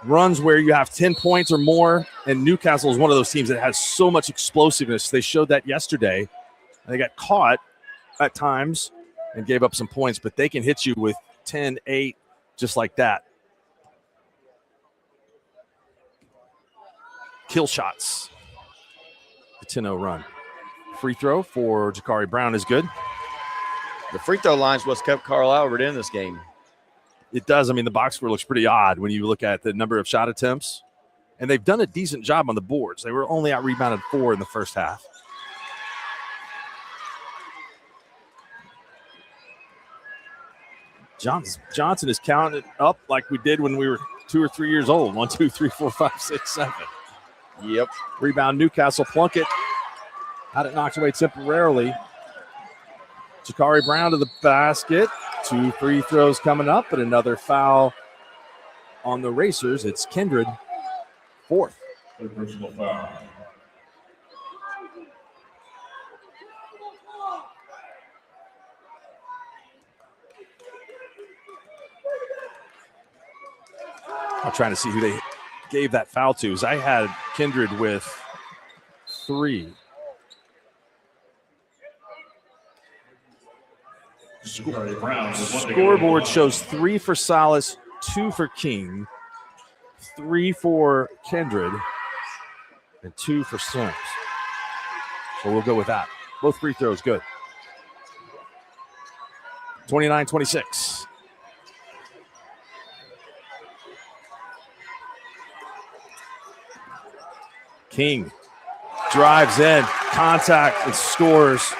S1: runs where you have 10 points or more, and Newcastle is one of those teams that has so much explosiveness. They showed that yesterday. They got caught at times and gave up some points, but they can hit you with 10, 8, just like that. Kill shots. The 10-0 run. Free throw for Jakari Brown is good.
S2: The free throw line's what's kept Carl Albert in this game.
S1: It does. I mean, the box score looks pretty odd when you look at the number of shot attempts. And they've done a decent job on the boards. They were only out-rebounded 4 in the first half. Johnson is counted up like we did when we were 2 or 3 years old. 1, 2, 3, 4, 5, 6, 7.
S2: Yep.
S1: Rebound Newcastle. Plunkett had it knocked away temporarily. Jakari Brown to the basket. 2 free throws coming up, but another foul on the Racers. It's Kindred, 4th.
S4: Personal foul.
S1: I'm trying to see who they gave that foul to. As I had Kindred with 3. Scoreboard shows 3 for Salas, 2 for King, 3 for Kindred, and 2 for Sims. So we'll go with that. Both free throws good. 29-26. King drives in, contact, and scores.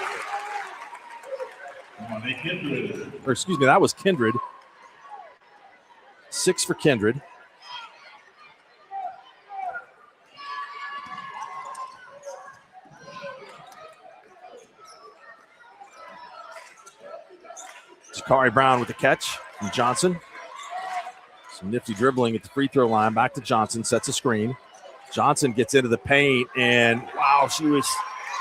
S1: Or excuse me, that was Kindred. 6 for Kindred. Jakari Brown with the catch from Johnson. Some nifty dribbling at the free throw line. Back to Johnson, sets a screen. Johnson gets into the paint, and wow, she was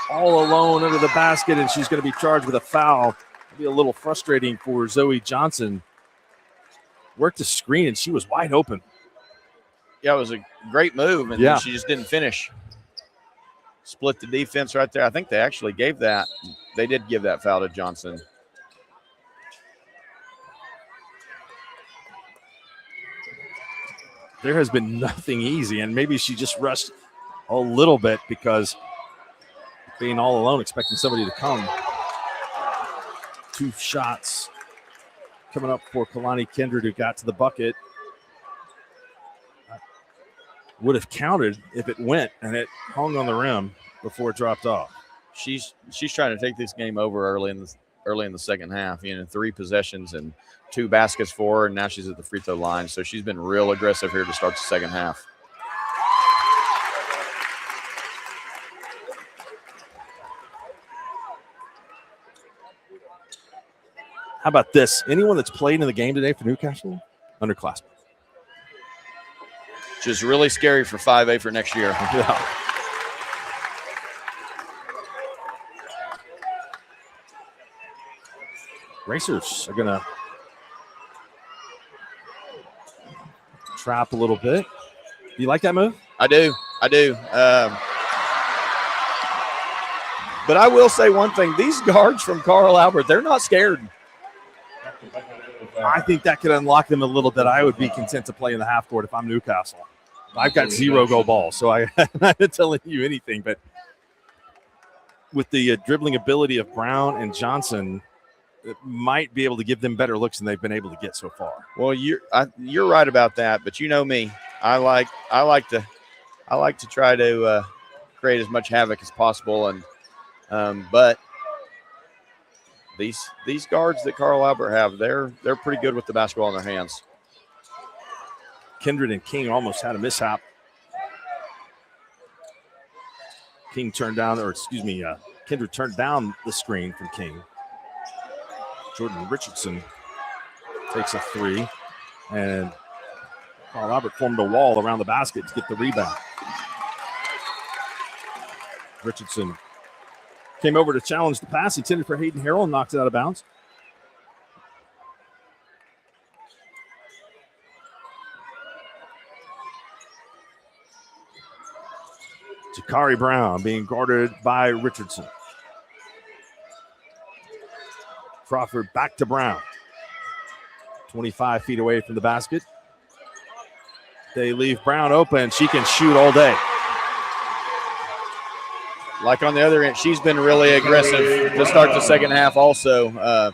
S1: all alone under the basket, and she's going to be charged with a foul. It'll be a little frustrating for Zoe Johnson. Worked the screen, and she was wide open.
S2: Yeah, it was a great move, and then she just didn't finish. Split the defense right there. I think they actually gave that. They did give that foul to Johnson.
S1: There has been nothing easy, and maybe she just rushed a little bit because being all alone, expecting somebody to come. 2 shots coming up for Kalani Kindred, who got to the bucket. Would have counted if it went, and it hung on the rim before it dropped off.
S2: She's trying to take this game over early in the second half. 3 possessions and 2 baskets for her, and now she's at the free throw line. So she's been real aggressive here to start the second half.
S1: How about this? Anyone that's played in the game today for Newcastle? Underclassmen.
S2: Just really scary for 5A for next year.
S1: Yeah. Racers are going to trap a little bit. Do you like that move?
S2: I do. But I will say one thing. These guards from Carl Albert, they're not scared.
S1: I think that could unlock them a little bit. I would be content to play in the half court if I'm Newcastle. I've got 0 go ball, so I'm not telling you anything. But with the dribbling ability of Brown and Johnson, it might be able to give them better looks than they've been able to get so far.
S2: Well, you're right about that, but you know me. I like to try to create as much havoc as possible, and but these guards that Carl Albert have, they're pretty good with the basketball in their hands.
S1: Kindred and King almost had a mishap. Kindred turned down the screen from King. Jordan Richardson takes a 3, and Carl Albert formed a wall around the basket to get the rebound. Richardson came over to challenge the pass intended for Hayden Harrell and knocked it out of bounds. Jakari Brown being guarded by Richardson. Crawford back to Brown. 25 feet away from the basket. They leave Brown open. She can shoot all day.
S2: Like on the other end, she's been really aggressive to start the second half also.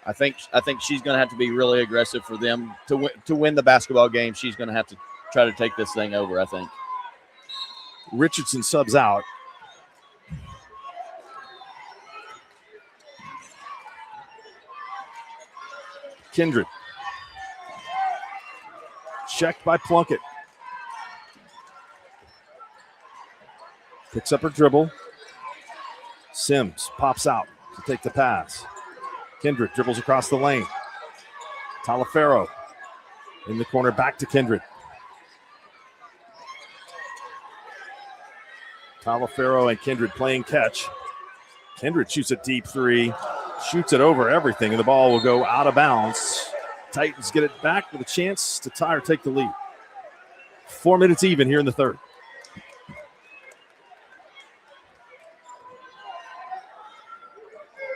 S2: I think she's going to have to be really aggressive for them to win the basketball game. She's going to have to try to take this thing over, I think.
S1: Richardson subs out. Kindred. Checked by Plunkett. Picks up her dribble. Sims pops out to take the pass. Kindred dribbles across the lane. Talafero in the corner, back to Kindred. Talafero and Kindred playing catch. Kindred shoots a deep three, shoots it over everything, and the ball will go out of bounds. Titans get it back with a chance to tie or take the lead. 4 minutes even here in the third.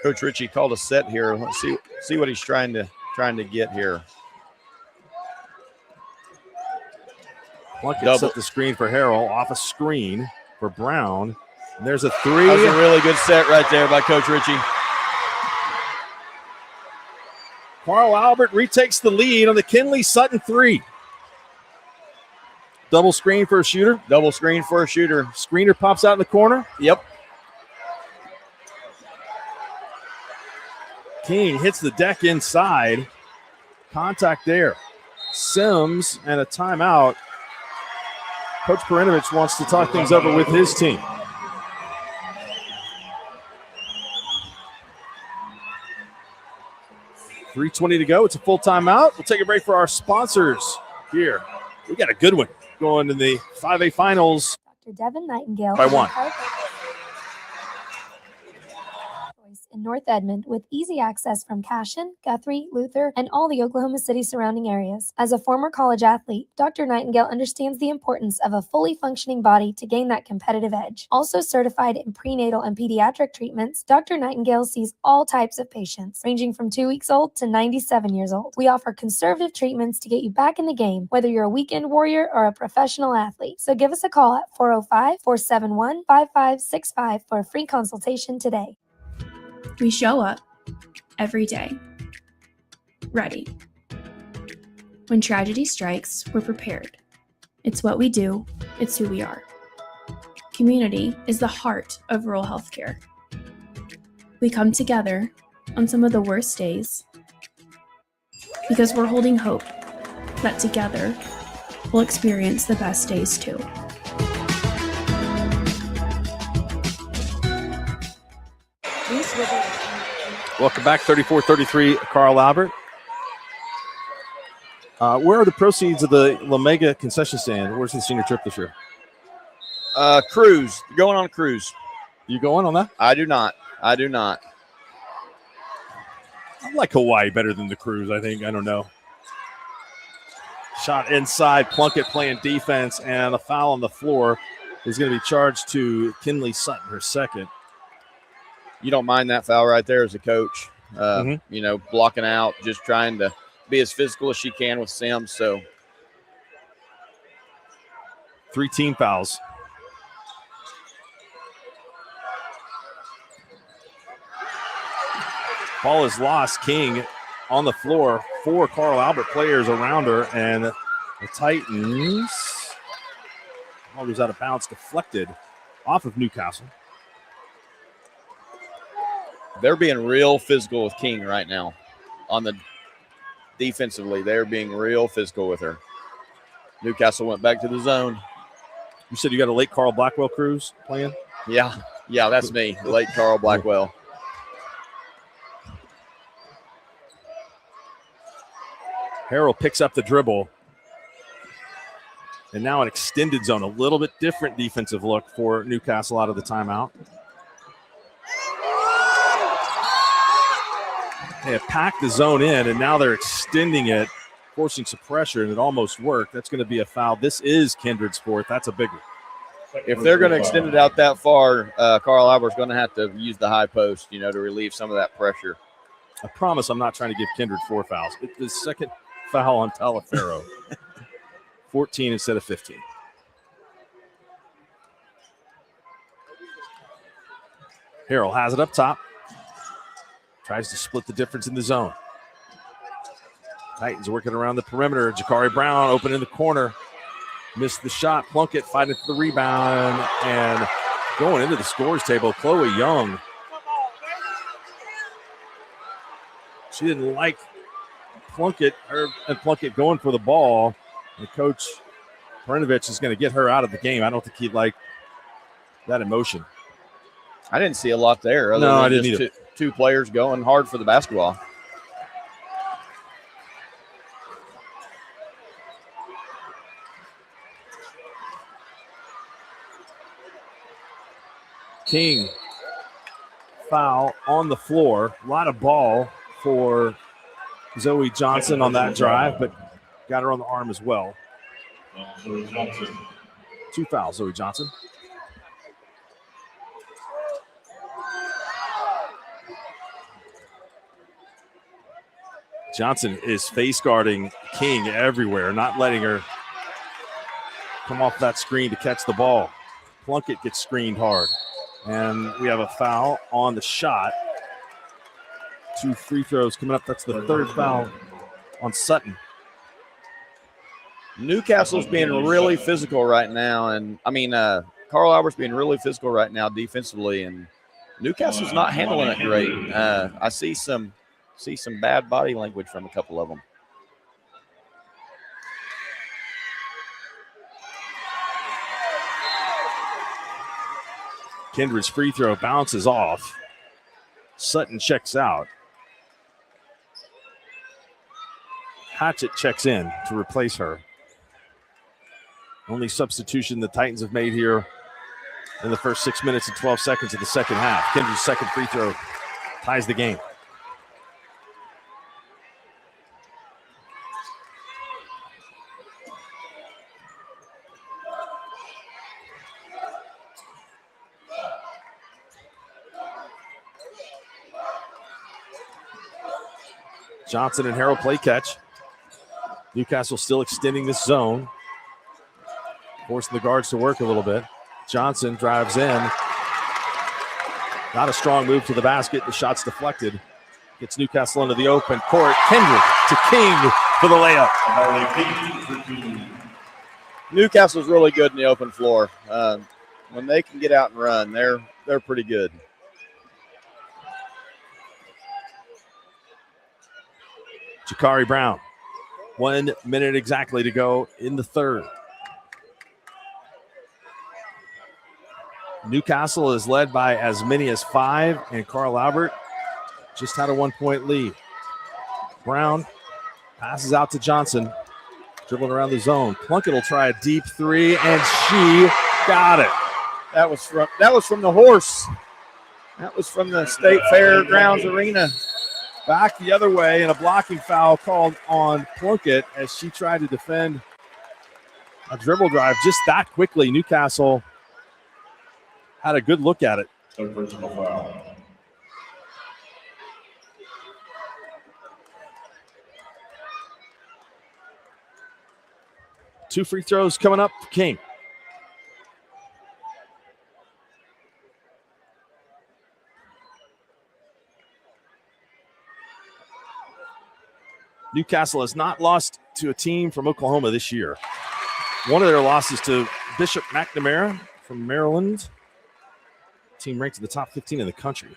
S2: Coach Ritchie called a set here. Let's see what he's trying to get here.
S1: Plunkett set the screen for Harrell, off a screen for Brown. And there's a three.
S2: That was a really good set right there by Coach Ritchie.
S1: Carl Albert retakes the lead on the Kinley Sutton three. Double screen for a shooter.
S2: Double screen for a shooter.
S1: Screener pops out in the corner.
S2: Yep.
S1: King hits the deck inside. Contact there. Sims and a timeout. Coach Perinovich wants to talk things over with his team. .320 to go. It's a full timeout. We'll take a break for our sponsors here. We got a good one going in the 5A finals.
S18: Dr. Devin Nightingale
S1: By one.
S18: In North Edmond with easy access from Cashion, Guthrie, Luther, and all the Oklahoma City surrounding areas. As a former college athlete, Dr. Nightingale understands the importance of a fully functioning body to gain that competitive edge. Also certified in prenatal and pediatric treatments, Dr. Nightingale sees all types of patients, ranging from 2 weeks old to 97 years old. We offer conservative treatments to get you back in the game, whether you're a weekend warrior or a professional athlete. So give us a call at 405-471-5565 for a free consultation today.
S19: We show up every day, ready. When tragedy strikes, we're prepared. It's what we do, it's who we are. Community is the heart of rural healthcare. We come together on some of the worst days because we're holding hope that together we'll experience the best days too.
S1: Welcome back, 34-33, Carl Albert. Where are the proceeds of the La Mega concession stand? Where's the senior trip this year?
S2: Cruise. Going on a cruise.
S1: You going on that?
S2: I do not.
S1: I like Hawaii better than the cruise, I think. I don't know. Shot inside, Plunkett playing defense, and a foul on the floor is going to be charged to Kinley Sutton, her second.
S2: You don't mind that foul right there as a coach. You know, blocking out, just trying to be as physical as she can with Sims. So
S1: 3 team fouls. Ball is lost. King on the floor. 4 Carl Albert players around her, and the Titans. Ball goes out of bounds, deflected off of Newcastle.
S2: They're being real physical with King right now. On the defensively, they're being real physical with her. Newcastle went back to the zone.
S1: You said you got a late Carl Blackwell cruise playing?
S2: Yeah, that's me, late Carl Blackwell.
S1: Harrell picks up the dribble. And now an extended zone, a little bit different defensive look for Newcastle out of the timeout. They have packed the zone in, and now they're extending it, forcing some pressure, and it almost worked. That's going to be a foul. This is Kindred's fourth. That's a big one.
S2: If they're going to extend it out that far, Carl Albert's going to have to use the high post, to relieve some of that pressure.
S1: I promise I'm not trying to give Kindred 4 fouls. It's the second foul on Talafero. 14 instead of 15. Harrell has it up top. Tries to split the difference in the zone. Titans working around the perimeter. Jakari Brown open in the corner. Missed the shot. Plunkett fighting for the rebound. And going into the scores table, Chloe Young. She didn't like Plunkett going for the ball. And Coach Perinovich is going to get her out of the game. I don't think he'd like that emotion.
S2: I didn't see a lot there. Other
S1: No,
S2: than
S1: I didn't
S2: just
S1: either.
S2: two players going hard for the basketball.
S1: King, foul on the floor. A lot of ball for Zoe Johnson on that drive, but got her on the arm as well.
S4: Zoe Johnson.
S1: 2 fouls, Zoe Johnson. Johnson is face guarding King everywhere, not letting her come off that screen to catch the ball. Plunkett gets screened hard. And we have a foul on the shot. 2 free throws coming up. That's the third foul on Sutton.
S2: Newcastle's being really physical right now. And, Carl Albert's being really physical right now defensively. And Newcastle's not handling it great. I see some bad body language from a couple of them.
S1: Kindred's free throw bounces off. Sutton checks out. Hatchett checks in to replace her. Only substitution the Titans have made here in the first 6 minutes and 12 seconds of the second half. Kindred's second free throw ties the game. Johnson and Harrell play catch. Newcastle still extending this zone. Forcing the guards to work a little bit. Johnson drives in. Not a strong move to the basket. The shot's deflected. Gets Newcastle into the open court. Kindred to King for the layup.
S2: Newcastle's really good in the open floor. When they can get out and run, they're pretty good.
S1: Jakari Brown. 1 minute exactly to go in the third. Newcastle is led by as many as 5, and Carl Albert just had a 1-point lead. Brown passes out to Johnson, dribbling around the zone. Plunkett will try a deep 3, and she got it.
S2: That was from the horse. That was from the State Fairgrounds Arena.
S1: Back the other way, and a blocking foul called on Plunkett as she tried to defend a dribble drive just that quickly. Newcastle had a good look at it.
S4: Third personal foul.
S1: Two free throws coming up for King. Newcastle has not lost to a team from Oklahoma this year. One of their losses to Bishop McNamara from Maryland. Team ranked in the top 15 in the country.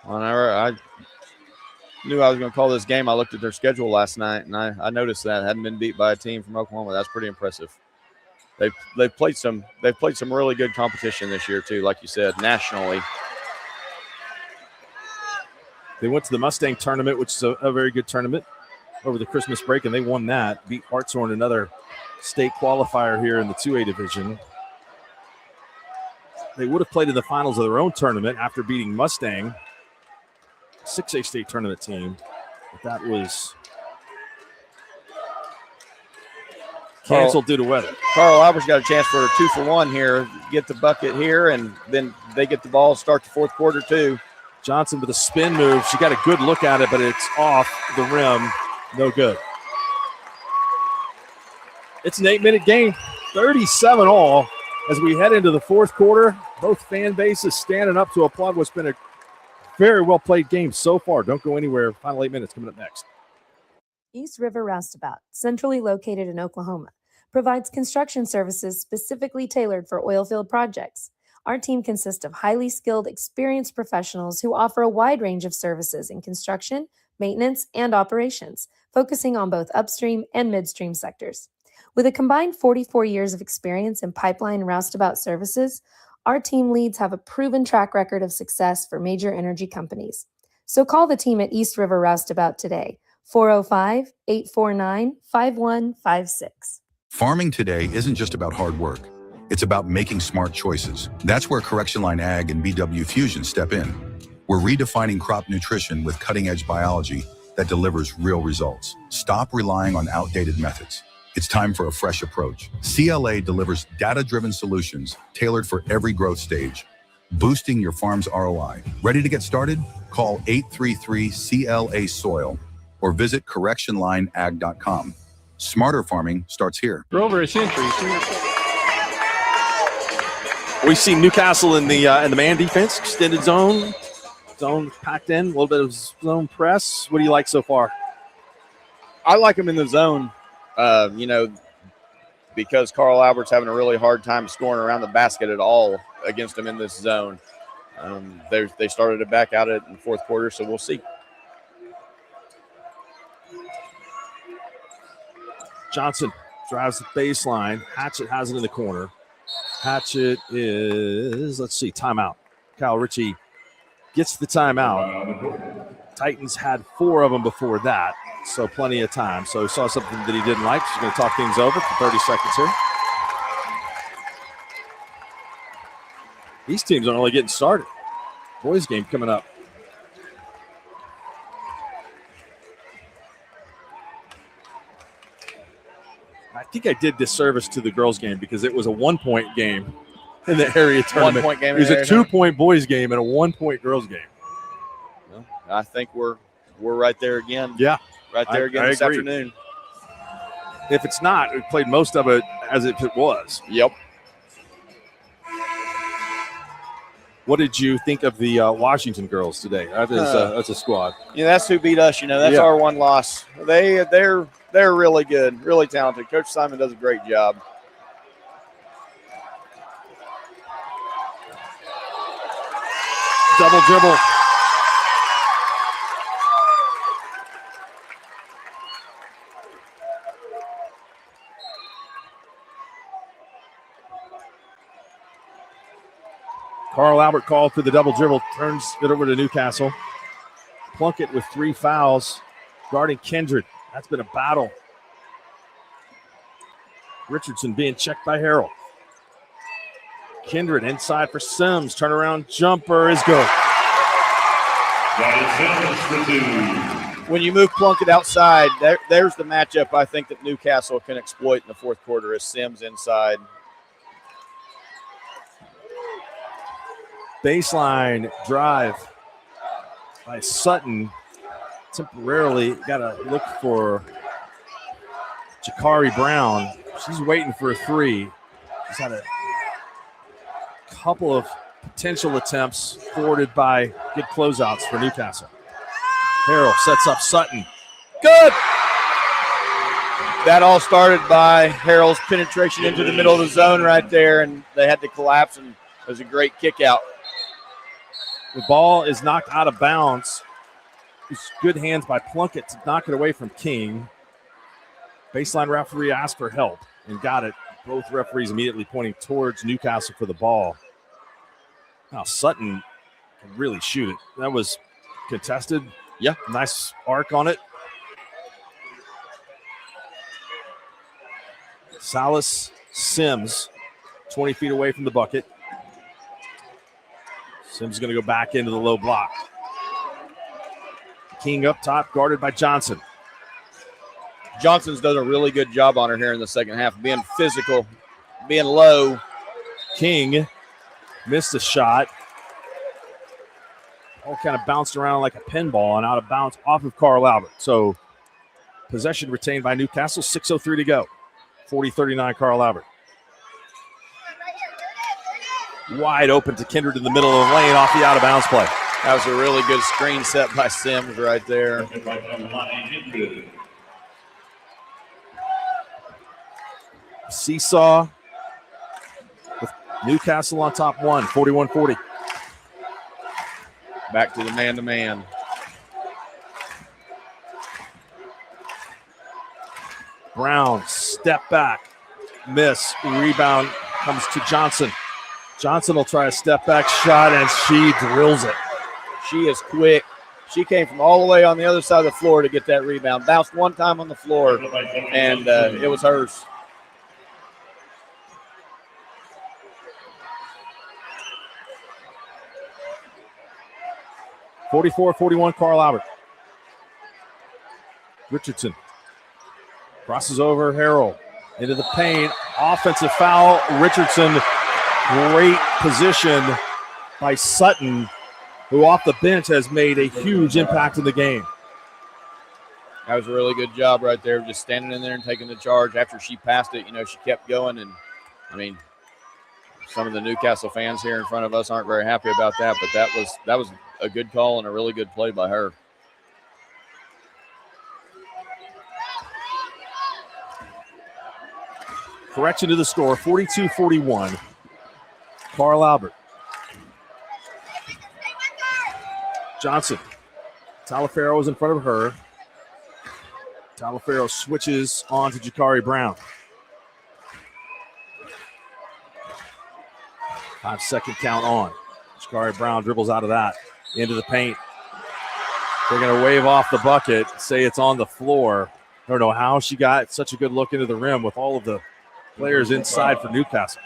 S2: Whenever I knew I was going to call this game, I looked at their schedule last night, and I noticed that hadn't been beat by a team from Oklahoma. That's pretty impressive. They've played some really good competition this year too, like you said, nationally.
S1: They went to the Mustang tournament, which is a very good tournament over the Christmas break, and they won that. Beat Hartshorn, another state qualifier here in the 2A division. They would have played in the finals of their own tournament after beating Mustang, 6A state tournament team. But that was canceled due to weather.
S2: Carl Albert's got a chance for a 2-for-1 here. Get the bucket here, and then they get the ball, start the fourth quarter too.
S1: Johnson with a spin move. She got a good look at it, but it's off the rim. No good. It's an 8-minute game, 37 all. As we head into the fourth quarter, both fan bases standing up to applaud what's been a very well-played game so far. Don't go anywhere. Final 8 minutes coming up next.
S20: East River Roustabout, centrally located in Oklahoma, provides construction services specifically tailored for oilfield projects. Our team consists of highly skilled, experienced professionals who offer a wide range of services in construction, maintenance, and operations, focusing on both upstream and midstream sectors. With a combined 44 years of experience in pipeline and roustabout services, Our team leads have a proven track record of success for major energy companies. So call the team at East River Roustabout today, 405-849-5156.
S21: Farming today isn't just about hard work. It's about making smart choices. That's where Correction Line Ag and BW Fusion step in. We're redefining crop nutrition with cutting-edge biology that delivers real results. Stop relying on outdated methods. It's time for a fresh approach. CLA delivers data-driven solutions tailored for every growth stage, boosting your farm's ROI. Ready to get started? Call 833-CLA-SOIL or visit correctionlineag.com. Smarter farming starts here.
S16: For over a century,
S1: We see Newcastle in the man defense, extended zone packed in, a little bit of zone press. What do you like so far?
S2: I like them in the zone, because Carl Albert's having a really hard time scoring around the basket at all against them in this zone. They started to back out in the fourth quarter, so we'll see.
S1: Johnson drives the baseline. Hatchett has it in the corner. Hatchett is, timeout. Kyle Ritchie gets the timeout. Titans had 4 of them before that, so plenty of time. So he saw something that he didn't like. He's going to talk things over for 30 seconds here. These teams aren't really getting started. Boys game coming up. I think I did disservice to the girls' game because it was a 1-point game in the area tournament.
S2: 1-point game.
S1: It was a 2-point boys' game and a 1-point girls' game.
S2: Well, I think we're right there again.
S1: Yeah,
S2: right there again this afternoon.
S1: If it's not, we played most of it as if it was.
S2: Yep.
S1: What did you think of the Washington girls today? That's a squad.
S2: Yeah, that's who beat us. That's our one loss. They're really good, really talented. Coach Simon does a great job.
S1: Double dribble. Carl Albert called for the double dribble, turns it over to Newcastle. Plunkett with 3 fouls, guarding Kindred. That's been a battle. Richardson being checked by Harrell. Kindred inside for Sims. Turnaround jumper is good.
S2: When you move Plunkett outside, there's the matchup I think that Newcastle can exploit in the fourth quarter is Sims inside.
S1: Baseline drive by Sutton. Temporarily got to look for Jakari Brown. She's waiting for a 3. She's had a couple of potential attempts thwarted by good closeouts for Newcastle. Harrell sets up Sutton. Good!
S2: That all started by Harrell's penetration into the middle of the zone right there, and they had to collapse, and it was a great kick out.
S1: The ball is knocked out of bounds. It's good hands by Plunkett to knock it away from King. Baseline referee asked for help and got it. Both referees immediately pointing towards Newcastle for the ball. Now Sutton can really shoot it. That was contested.
S2: Yeah.
S1: Nice arc on it. Salas Sims, 20 feet away from the bucket. Sims is going to go back into the low block. King up top, guarded by Johnson.
S2: Johnson's done a really good job on her here in the second half, being physical, being low.
S1: King missed a shot. All kind of bounced around like a pinball and out of bounds off of Carl Albert. So possession retained by Newcastle, 6:03 to go. 40-39 Carl Albert. Wide open to Kindred in the middle of the lane off the out-of-bounds play.
S2: That was a really good screen set by Sims right there.
S1: Seesaw with Newcastle on top 41-40.
S2: Back to the man-to-man.
S1: Brown, step back, miss, rebound comes to Johnson. Johnson will try a step back shot, and she drills it.
S2: She is quick. She came from all the way on the other side of the floor to get that rebound. Bounced one time on the floor, and it was hers.
S1: (44-41) Carl Albert. Richardson crosses over Harrell into the paint. Offensive foul. Richardson. Great position by Sutton, who off the bench has made a huge impact in the game.
S2: That was a really good job right there, just standing in there and taking the charge. After she passed it, she kept going. And, some of the Newcastle fans here in front of us aren't very happy about that, but that was a good call and a really good play by her.
S1: Correction to the score, 42-41. Carl Albert. Johnson. Talaferro is in front of her. Talaferro switches on to Jakari Brown. 5-second count on. Jakari Brown dribbles out of that into the paint. They're going to wave off the bucket, say it's on the floor. I don't know how she got such a good look into the rim with all of the players inside for Newcastle.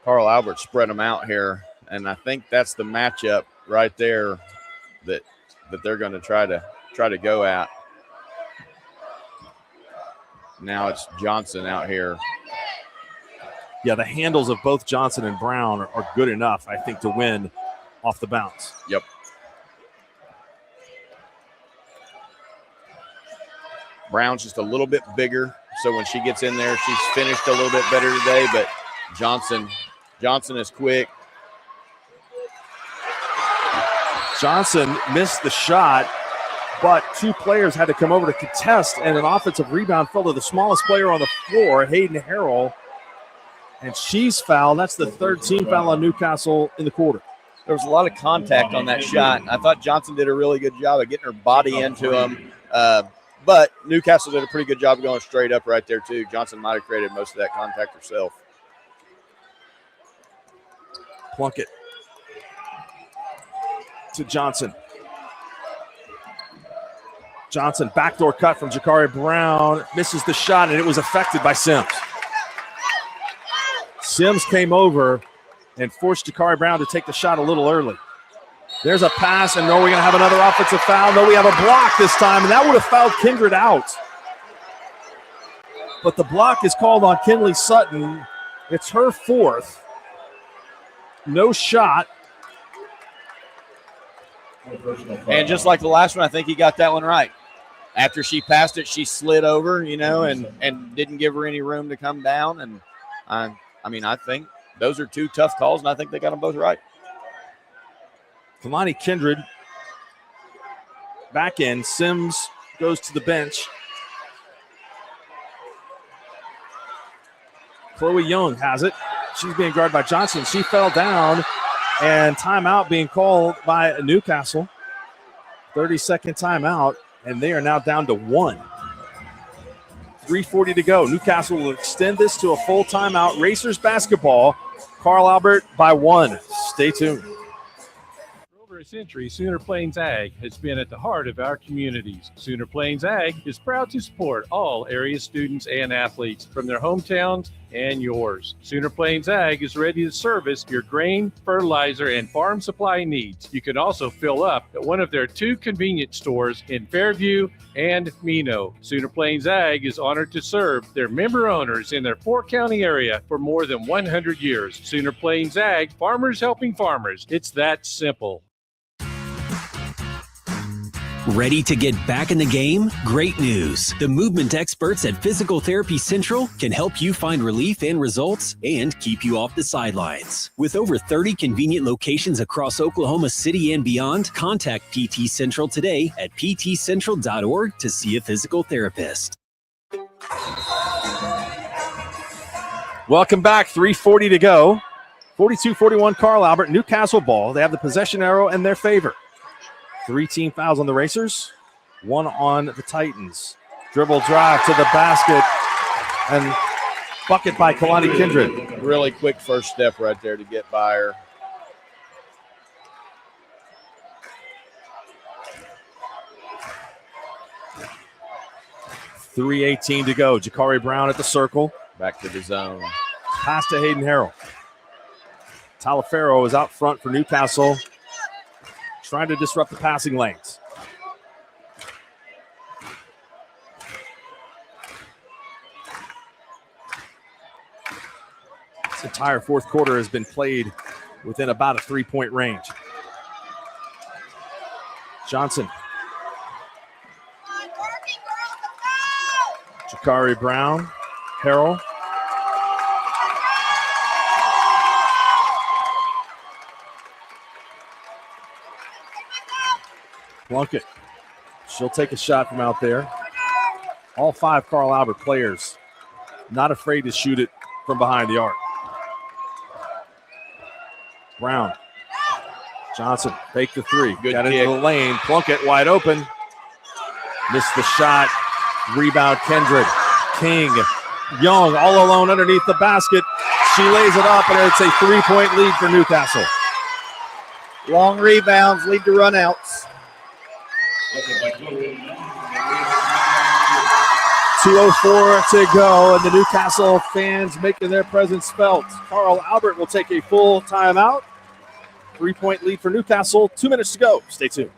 S2: Carl Albert spread them out here, and I think that's the matchup right there that they're going to try to go at. Now it's Johnson out here.
S1: Yeah, the handles of both Johnson and Brown are good enough, I think, to win off the bounce.
S2: Yep. Brown's just a little bit bigger, so when she gets in there, she's finished a little bit better today, but Johnson is quick.
S1: Johnson missed the shot, but two players had to come over to contest, and an offensive rebound fell to the smallest player on the floor, Hayden Harrell, and she's fouled. That's the third team foul on Newcastle in the quarter.
S2: There was a lot of contact on that shot. I thought Johnson did a really good job of getting her body into him, but Newcastle did a pretty good job of going straight up right there, too. Johnson might have created most of that contact herself.
S1: Plunkett to Johnson. Johnson, backdoor cut from Jakari Brown, misses the shot, and it was affected by Sims. Sims came over and forced Jakari Brown to take the shot a little early. There's a pass, and no, we're going to have another offensive foul. No, we have a block this time, and that would have fouled Kindred out. But the block is called on Kinley Sutton. It's her fourth. No shot.
S2: And just like the last one, I think he got that one right. After she passed it, she slid over, and didn't give her any room to come down. And I think those are two tough calls, and I think they got them both right.
S1: Kalani Kindred back in. Sims goes to the bench. Chloe Young has it. She's being guarded by Johnson. She fell down, and timeout being called by Newcastle. 30-second timeout, and they are now down to 1. 3:40 to go. Newcastle will extend this to a full timeout. Racers basketball. Carl Albert by 1. Stay tuned.
S3: For over a century, Sooner Plains Ag has been at the heart of our communities. Sooner Plains Ag is proud to support all area students and athletes from their hometowns and yours. Sooner Plains Ag is ready to service your grain, fertilizer, and farm supply needs. You can also fill up at one of their 2 convenience stores in Fairview and Mino. Sooner Plains Ag is honored to serve their member owners in their 4-county area for more than 100 years. Sooner Plains Ag, farmers helping farmers. It's that simple.
S22: Ready to get back in the game? Great news. The movement experts at Physical Therapy Central can help you find relief and results and keep you off the sidelines. With over 30 convenient locations across Oklahoma City and beyond, contact PT Central today at ptcentral.org to see a physical therapist.
S1: Welcome back. 3:40 to go. 42-41 Carl Albert. Newcastle ball. They have the possession arrow in their favor. 3 team fouls on the Racers, 1 on the Titans. Dribble drive to the basket, and bucket by Kalani Kindred.
S2: Really quick first step right there to get by her.
S1: .318 to go. Jakari Brown at the circle.
S2: Back to the zone.
S1: Pass to Hayden Harrell. Talafero is out front for Newcastle, trying to disrupt the passing lanes. This entire fourth quarter has been played within about a 3-point range. Johnson. Jakari Brown. Harrell. Plunkett. She'll take a shot from out there. All 5 Carl Albert players not afraid to shoot it from behind the arc. Brown. Johnson, fake the 3.
S2: Good
S1: Got
S2: kick.
S1: into the lane. Plunkett wide open. Missed the shot. Rebound Kendrick. King. Young all alone underneath the basket. She lays it up, and it's a 3-point lead for Newcastle.
S2: Long rebounds lead to runouts.
S1: 2:04 to go, and the Newcastle fans making their presence felt. Carl Albert will take a full timeout. 3-point lead for Newcastle. 2 minutes to go. Stay tuned.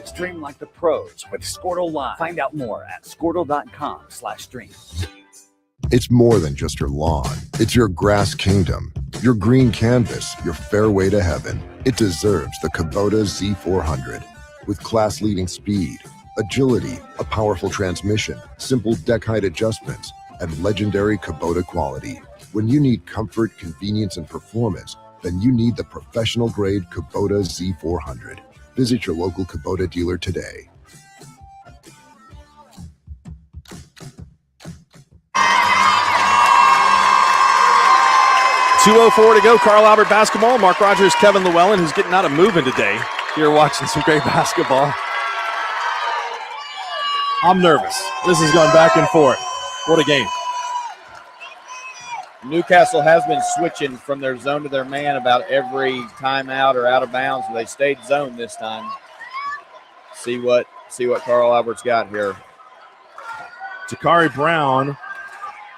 S5: Stream like the pros with Squirtle Live. Find out more at squirtle.com/stream.
S7: It's more than just your lawn. It's your grass kingdom, your green canvas, your fairway to heaven. It deserves the Kubota Z400. With class-leading speed, agility, a powerful transmission, simple deck height adjustments, and legendary Kubota quality. When you need comfort, convenience, and performance, then you need the professional-grade Kubota Z400. Visit your local Kubota dealer today.
S1: .204 to go. Carl Albert basketball. Mark Rogers, Kevin Llewellyn, who's getting out of moving today. Here watching some great basketball. I'm nervous. This is going back and forth. What a game.
S2: Newcastle has been switching from their zone to their man about every timeout or out of bounds. They stayed zone this time. See what Carl Albert's got here.
S1: Jakari Brown.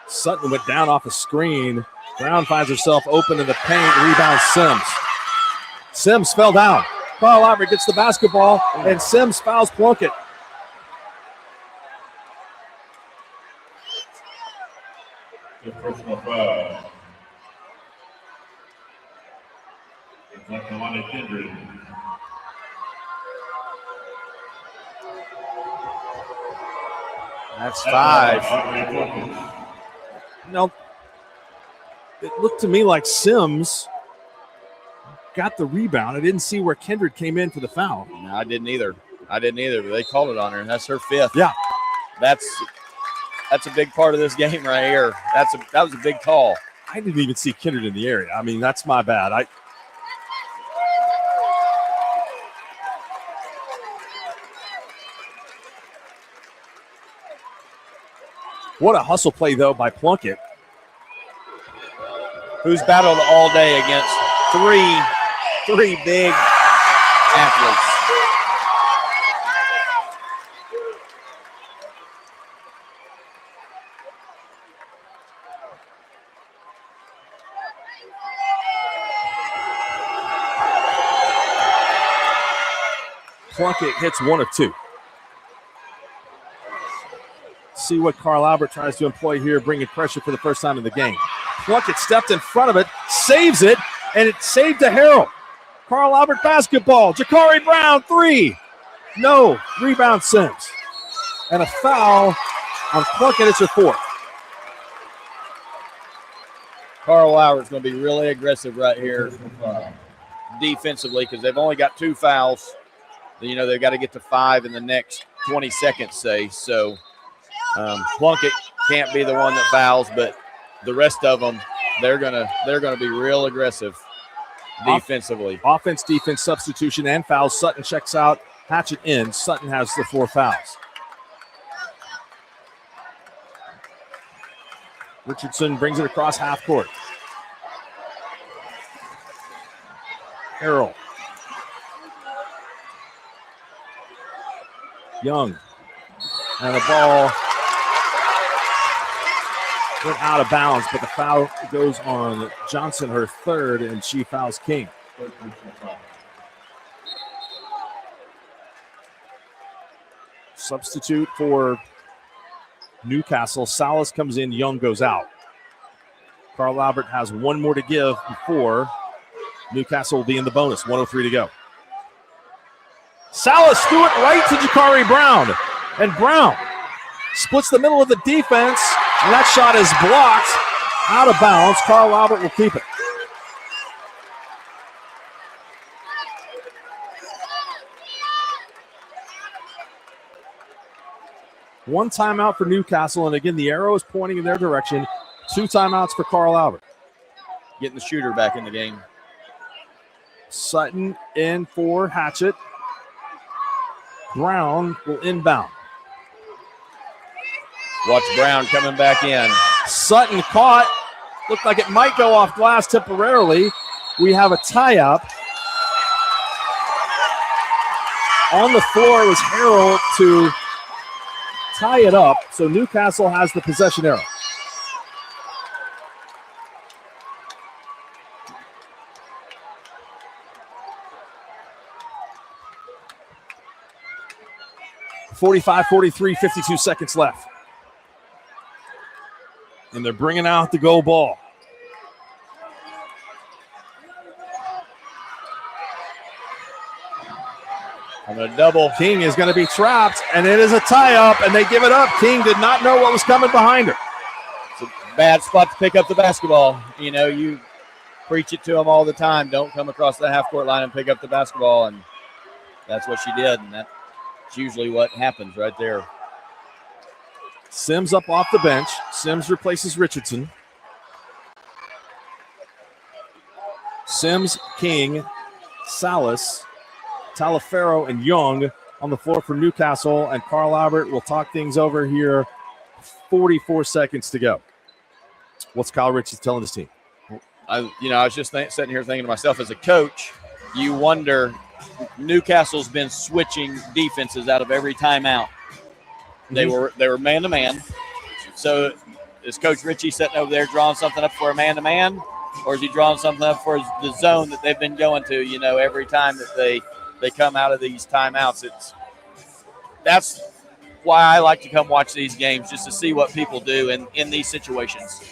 S1: Sutton went down off a screen. Brown finds herself open in the paint. Rebound Sims. Sims fell down. Carl Albert gets the basketball, and Sims fouls Plunkett.
S4: The personal foul. It's like Kalani Kindred.
S2: That's 5.
S1: No, it looked to me like Sims got the rebound. I didn't see where Kindred came in for the foul.
S2: No, I didn't either. But they called it on her, and that's her 5th.
S1: Yeah.
S2: That's a big part of this game right here. That was a big call.
S1: I didn't even see Kindred in the area. I mean, that's my bad. What a hustle play, though, by Plunkett.
S2: Who's battled all day against three big athletes.
S1: Plunkett hits 1 of 2. See what Carl Albert tries to employ here, bringing pressure for the first time in the game. Plunkett stepped in front of it, saves it, and it's saved to Harrell. Carl Albert basketball. Jakari Brown, 3. No. Rebound Sims. And a foul on Plunkett. It's her 4th.
S2: Carl Albert's going to be really aggressive right here. defensively because they've only got 2 fouls. You know, they've got to get to 5 in the next 20 seconds, say. So Plunkett can't be the one that fouls, but the rest of them, they're gonna be real aggressive defensively.
S1: Offense, defense, substitution, and fouls. Sutton checks out. Hatchett in. Sutton has the 4 fouls. Richardson brings it across half court. Harrell. Young. And the ball went out of bounds, but the foul goes on Johnson, her 3rd, and she fouls King. Substitute for Newcastle. Salas comes in, Young goes out. Carl Albert has 1 more to give before Newcastle will be in the bonus. 1:03 to go. Salas threw it right to Jakari Brown. And Brown splits the middle of the defense, and that shot is blocked out of bounds. Carl Albert will keep it. One timeout for Newcastle, and again, the arrow is pointing in their direction. 2 timeouts for Carl Albert.
S2: Getting the shooter back in the game.
S1: Sutton in for Hatchett. Brown will inbound.
S2: Watch Brown coming back in.
S1: Sutton caught. Looked like it might go off glass temporarily. We have a tie-up. On the floor was Harrell to tie it up, so Newcastle has the possession arrow. (45-43), 52 seconds left. And they're bringing out the go ball.
S2: I'm going to double.
S1: King is going to be trapped, and it is a tie-up, and they give it up. King did not know what was coming behind her.
S2: It's a bad spot to pick up the basketball. You know, you preach it to them all the time. Don't come across the half-court line and pick up the basketball, and that's what she did, and that's usually what happens right there.
S1: Sims up off the bench. Sims replaces Richardson. Sims, King, Salas, Talafero, and Young on the floor for Newcastle, and Carl Albert will talk things over here. 44 seconds to go. What's Kyle Richards telling his team?
S2: I was just sitting here thinking to myself, as a coach, you wonder, Newcastle's been switching defenses out of every timeout. They were man-to-man. So is Coach Ritchie sitting over there drawing something up for a man-to-man, or is he drawing something up for the zone that they've been going to, every time that they come out of these timeouts? That's why I like to come watch these games, just to see what people do in these situations.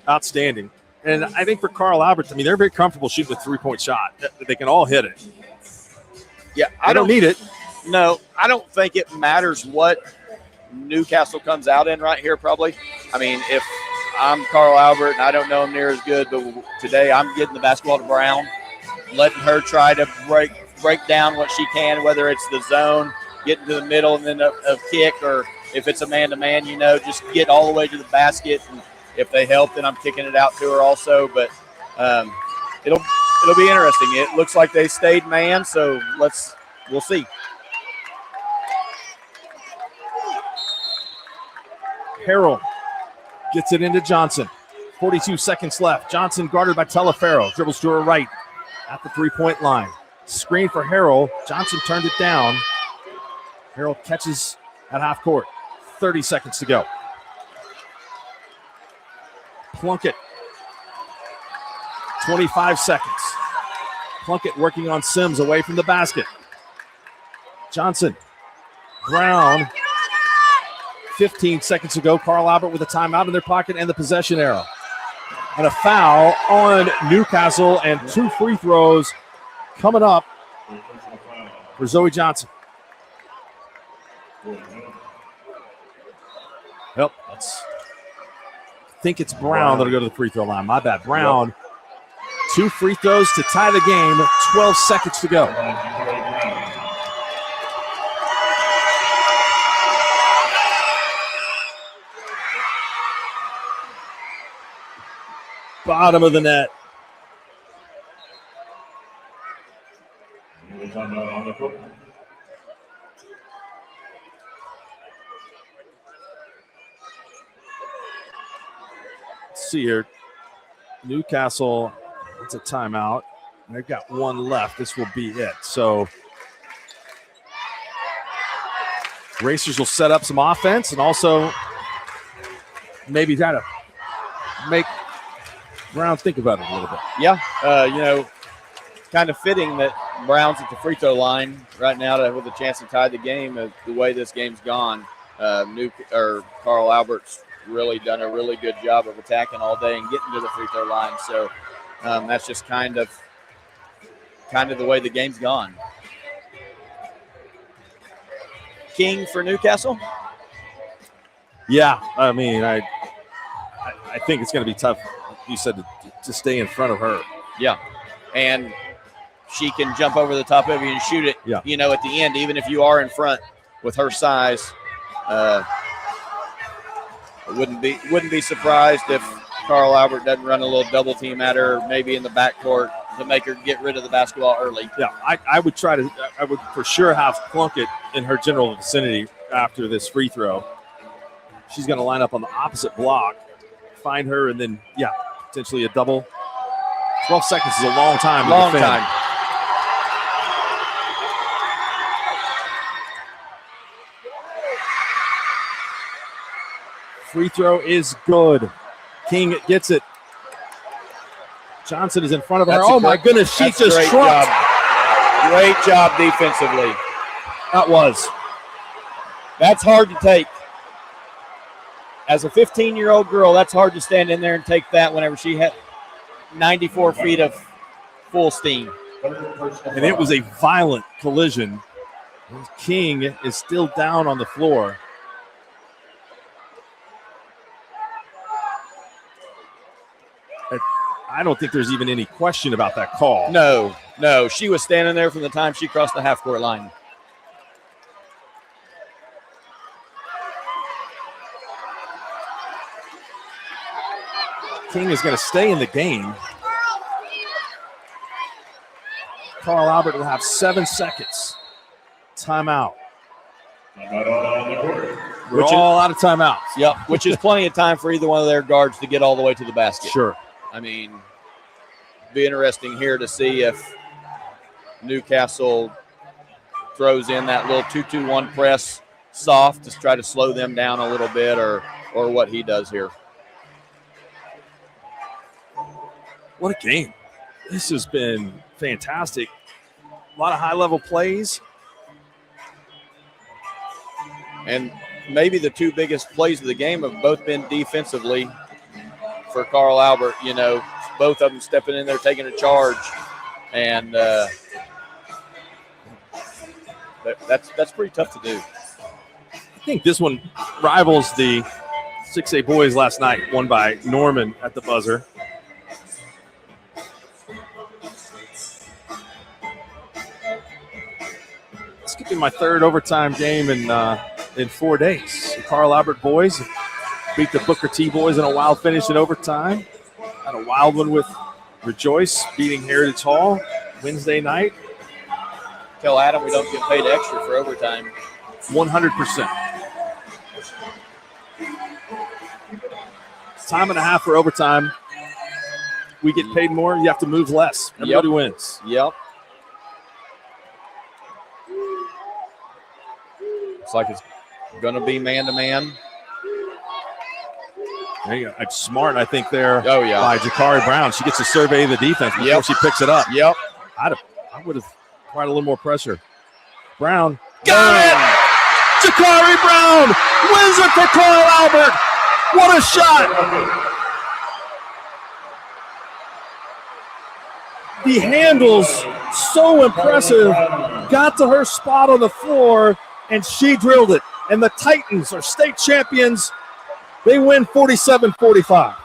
S1: Outstanding. And I think for Carl Albert, they're very comfortable shooting a three-point shot. They can all hit it.
S2: Yeah,
S1: I don't need it.
S2: No, I don't think it matters what Newcastle comes out in right here, probably. If I'm Carl Albert and I don't know him near as good, but today I'm getting the basketball to Brown, letting her try to break down what she can, whether it's the zone, getting to the middle and then a kick, or if it's a man-to-man, just get all the way to the basket. And if they help, then I'm kicking it out to her also. But it'll be interesting. It looks like they stayed man, so we'll see.
S1: Harrell gets it into Johnson. 42 seconds left. Johnson guarded by Telefero. Dribbles to her right at the three-point line. Screen for Harrell. Johnson turned it down. Harrell catches at half court. 30 seconds to go. Plunkett. 25 seconds. Plunkett working on Sims away from the basket. Johnson. Brown. 15 seconds ago, Carl Albert with a timeout in their pocket and the possession arrow. And a foul on Newcastle, and 2 free throws coming up for Zoe Johnson. Yep, I think it's Brown that'll go to the free throw line. My bad. Brown 2 free throws to tie the game, 12 seconds to go. Bottom of the net. Let's see here. Newcastle, it's a timeout. They've got 1 left. This will be it. So Racers will set up some offense and also maybe try to make Brown think about it a little bit.
S2: Yeah, kind of fitting that Brown's at the free throw line right now with a chance to tie the game. The way this game's gone, Carl Albert's really done a really good job of attacking all day and getting to the free throw line. So that's just kind of the way the game's gone. King for Newcastle?
S1: Yeah, I mean, I think it's going to be tough, you said, to stay in front of her.
S2: Yeah, and she can jump over the top of you and shoot it,
S1: yeah.
S2: At the end, even if you are in front with her size. Wouldn't be surprised if Carl Albert doesn't run a little double team at her, maybe in the backcourt, to make her get rid of the basketball early.
S1: Yeah, I would for sure have Plunkett in her general vicinity after this free throw. She's going to line up on the opposite block, find her, and then, potentially a double. 12 seconds is a long time.
S2: Long time.
S1: Free throw is good. King gets it. Johnson is in front of her. My goodness, she just trucked.
S2: Great job defensively. That's hard to take. As a 15-year-old girl, that's hard to stand in there and take that whenever she had 94 feet of full steam.
S1: And it was a violent collision. King is still down on the floor. I don't think there's even any question about that call.
S2: No. She was standing there from the time she crossed the half-court line.
S1: King is going to stay in the game. Carl Albert will have 7 seconds. Timeout. We're all out of timeouts.
S2: Yep, which is plenty of time for either one of their guards to get all the way to the basket.
S1: Sure.
S2: I mean, be interesting here to see if Newcastle throws in that little 2-2-1 press soft to try to slow them down a little bit, or what he does here.
S1: What a game. This has been fantastic. A lot of high-level plays.
S2: And maybe the 2 biggest plays of the game have both been defensively for Carl Albert. Both of them stepping in there, taking a charge. And that's pretty tough to do.
S1: I think this one rivals the 6A boys last night, won by Norman at the buzzer. This could be my 3rd overtime game in 4 days. The Carl Albert boys beat the Booker T boys in a wild finish in overtime. Had a wild one with Rejoice beating Heritage Hall Wednesday night.
S2: Tell Adam we don't get paid extra for overtime.
S1: 100%. Time and a half for overtime. We get paid more. You have to move less. Everybody wins.
S2: Yep. Looks like it's going to be man-to-man.
S1: There you go. It's smart, I think, there
S2: by
S1: Jakari Brown. She gets to survey the defense before she picks it up.
S2: Yep.
S1: I would have tried a little more pressure. Brown.
S2: Got it!
S1: Jakari Brown wins it for Carl Albert. What a shot! The handles, so impressive. Got to her spot on the floor, and she drilled it. And the Titans are state champions. They win 47-45.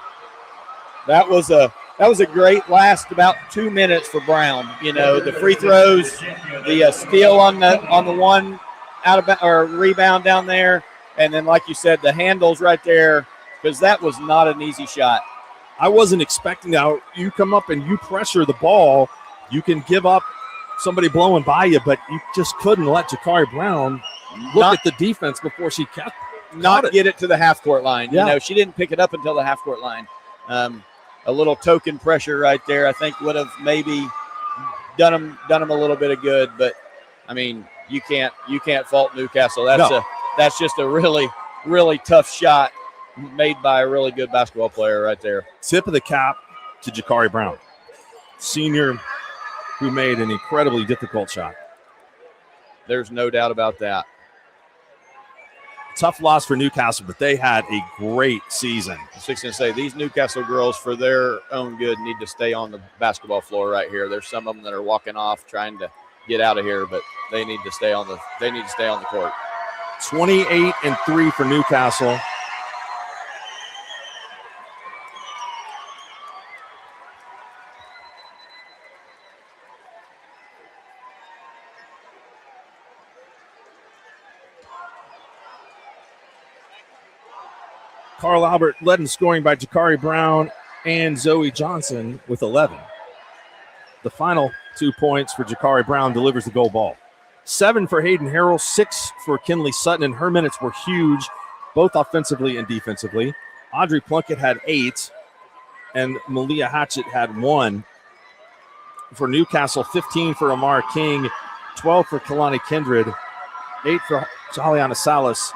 S2: That was a That was a great last about 2 minutes for Brown. You know, the free throws, the steal on the one rebound down there, and then like you said, the handles right there, because that was not an easy shot.
S1: I wasn't expecting that. You come up and you pressure the ball, you can give up somebody blowing by you, but you just couldn't let Jakari Brown look at the defense before she
S2: get it to the half-court line.
S1: Yeah.
S2: You know, she didn't pick it up until the half-court line. A little token pressure right there, I think, would have maybe done them a little bit of good. But I mean, you can't fault Newcastle. That's just a really, really tough shot made by a really good basketball player right there.
S1: Tip of the cap to Jakari Brown, senior, who made an incredibly difficult shot.
S2: There's no doubt about that.
S1: Tough loss for Newcastle, but they had a great season.
S2: I was just going to say, these Newcastle girls, for their own good, need to stay on the basketball floor right here. There's some of them that are walking off trying to get out of here, but they need to stay on the court.
S1: 28-3 for Newcastle. Carl Albert led in scoring by Jakari Brown and Zoe Johnson with 11. The final 2 points for Jakari Brown delivers the goal ball. 7 for Hayden Harrell, 6 for Kinley Sutton, and her minutes were huge, both offensively and defensively. Audrey Plunkett had 8, and Malia Hatchett had 1. For Newcastle, 15 for Amara King, 12 for Kalani Kindred, 8 for Jaliana Salas,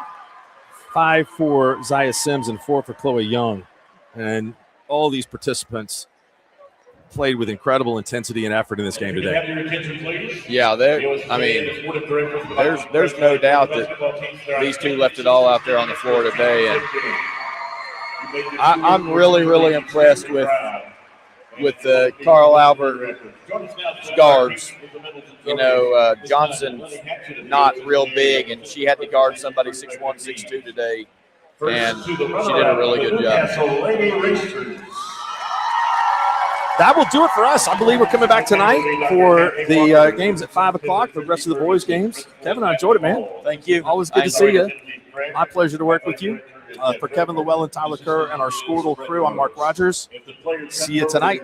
S1: 5 for Zaya Sims, and 4 for Chloe Young. And all these participants played with incredible intensity and effort in this game today.
S2: Yeah, there's no doubt that these two left it all out there on the floor today. And I'm really, really impressed with Carl Albert guards. You know, Johnson's not real big, and she had to guard somebody 6'1", 6'2" today, and she did a really good job.
S1: That will do it for us. I believe we're coming back tonight for the games at 5 o'clock, for the rest of the boys' games. Kevin, I enjoyed it, man.
S2: Thank you.
S1: Always good to see you. My pleasure to work with you. For Kevin Llewellyn, Tyler Kerr, and our Squirtle crew, I'm Mark Rogers. See you tonight.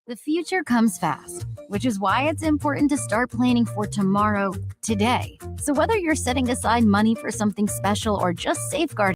S8: The future comes fast, which is why it's important to start planning for tomorrow today. So whether you're setting aside money for something special or just safeguarding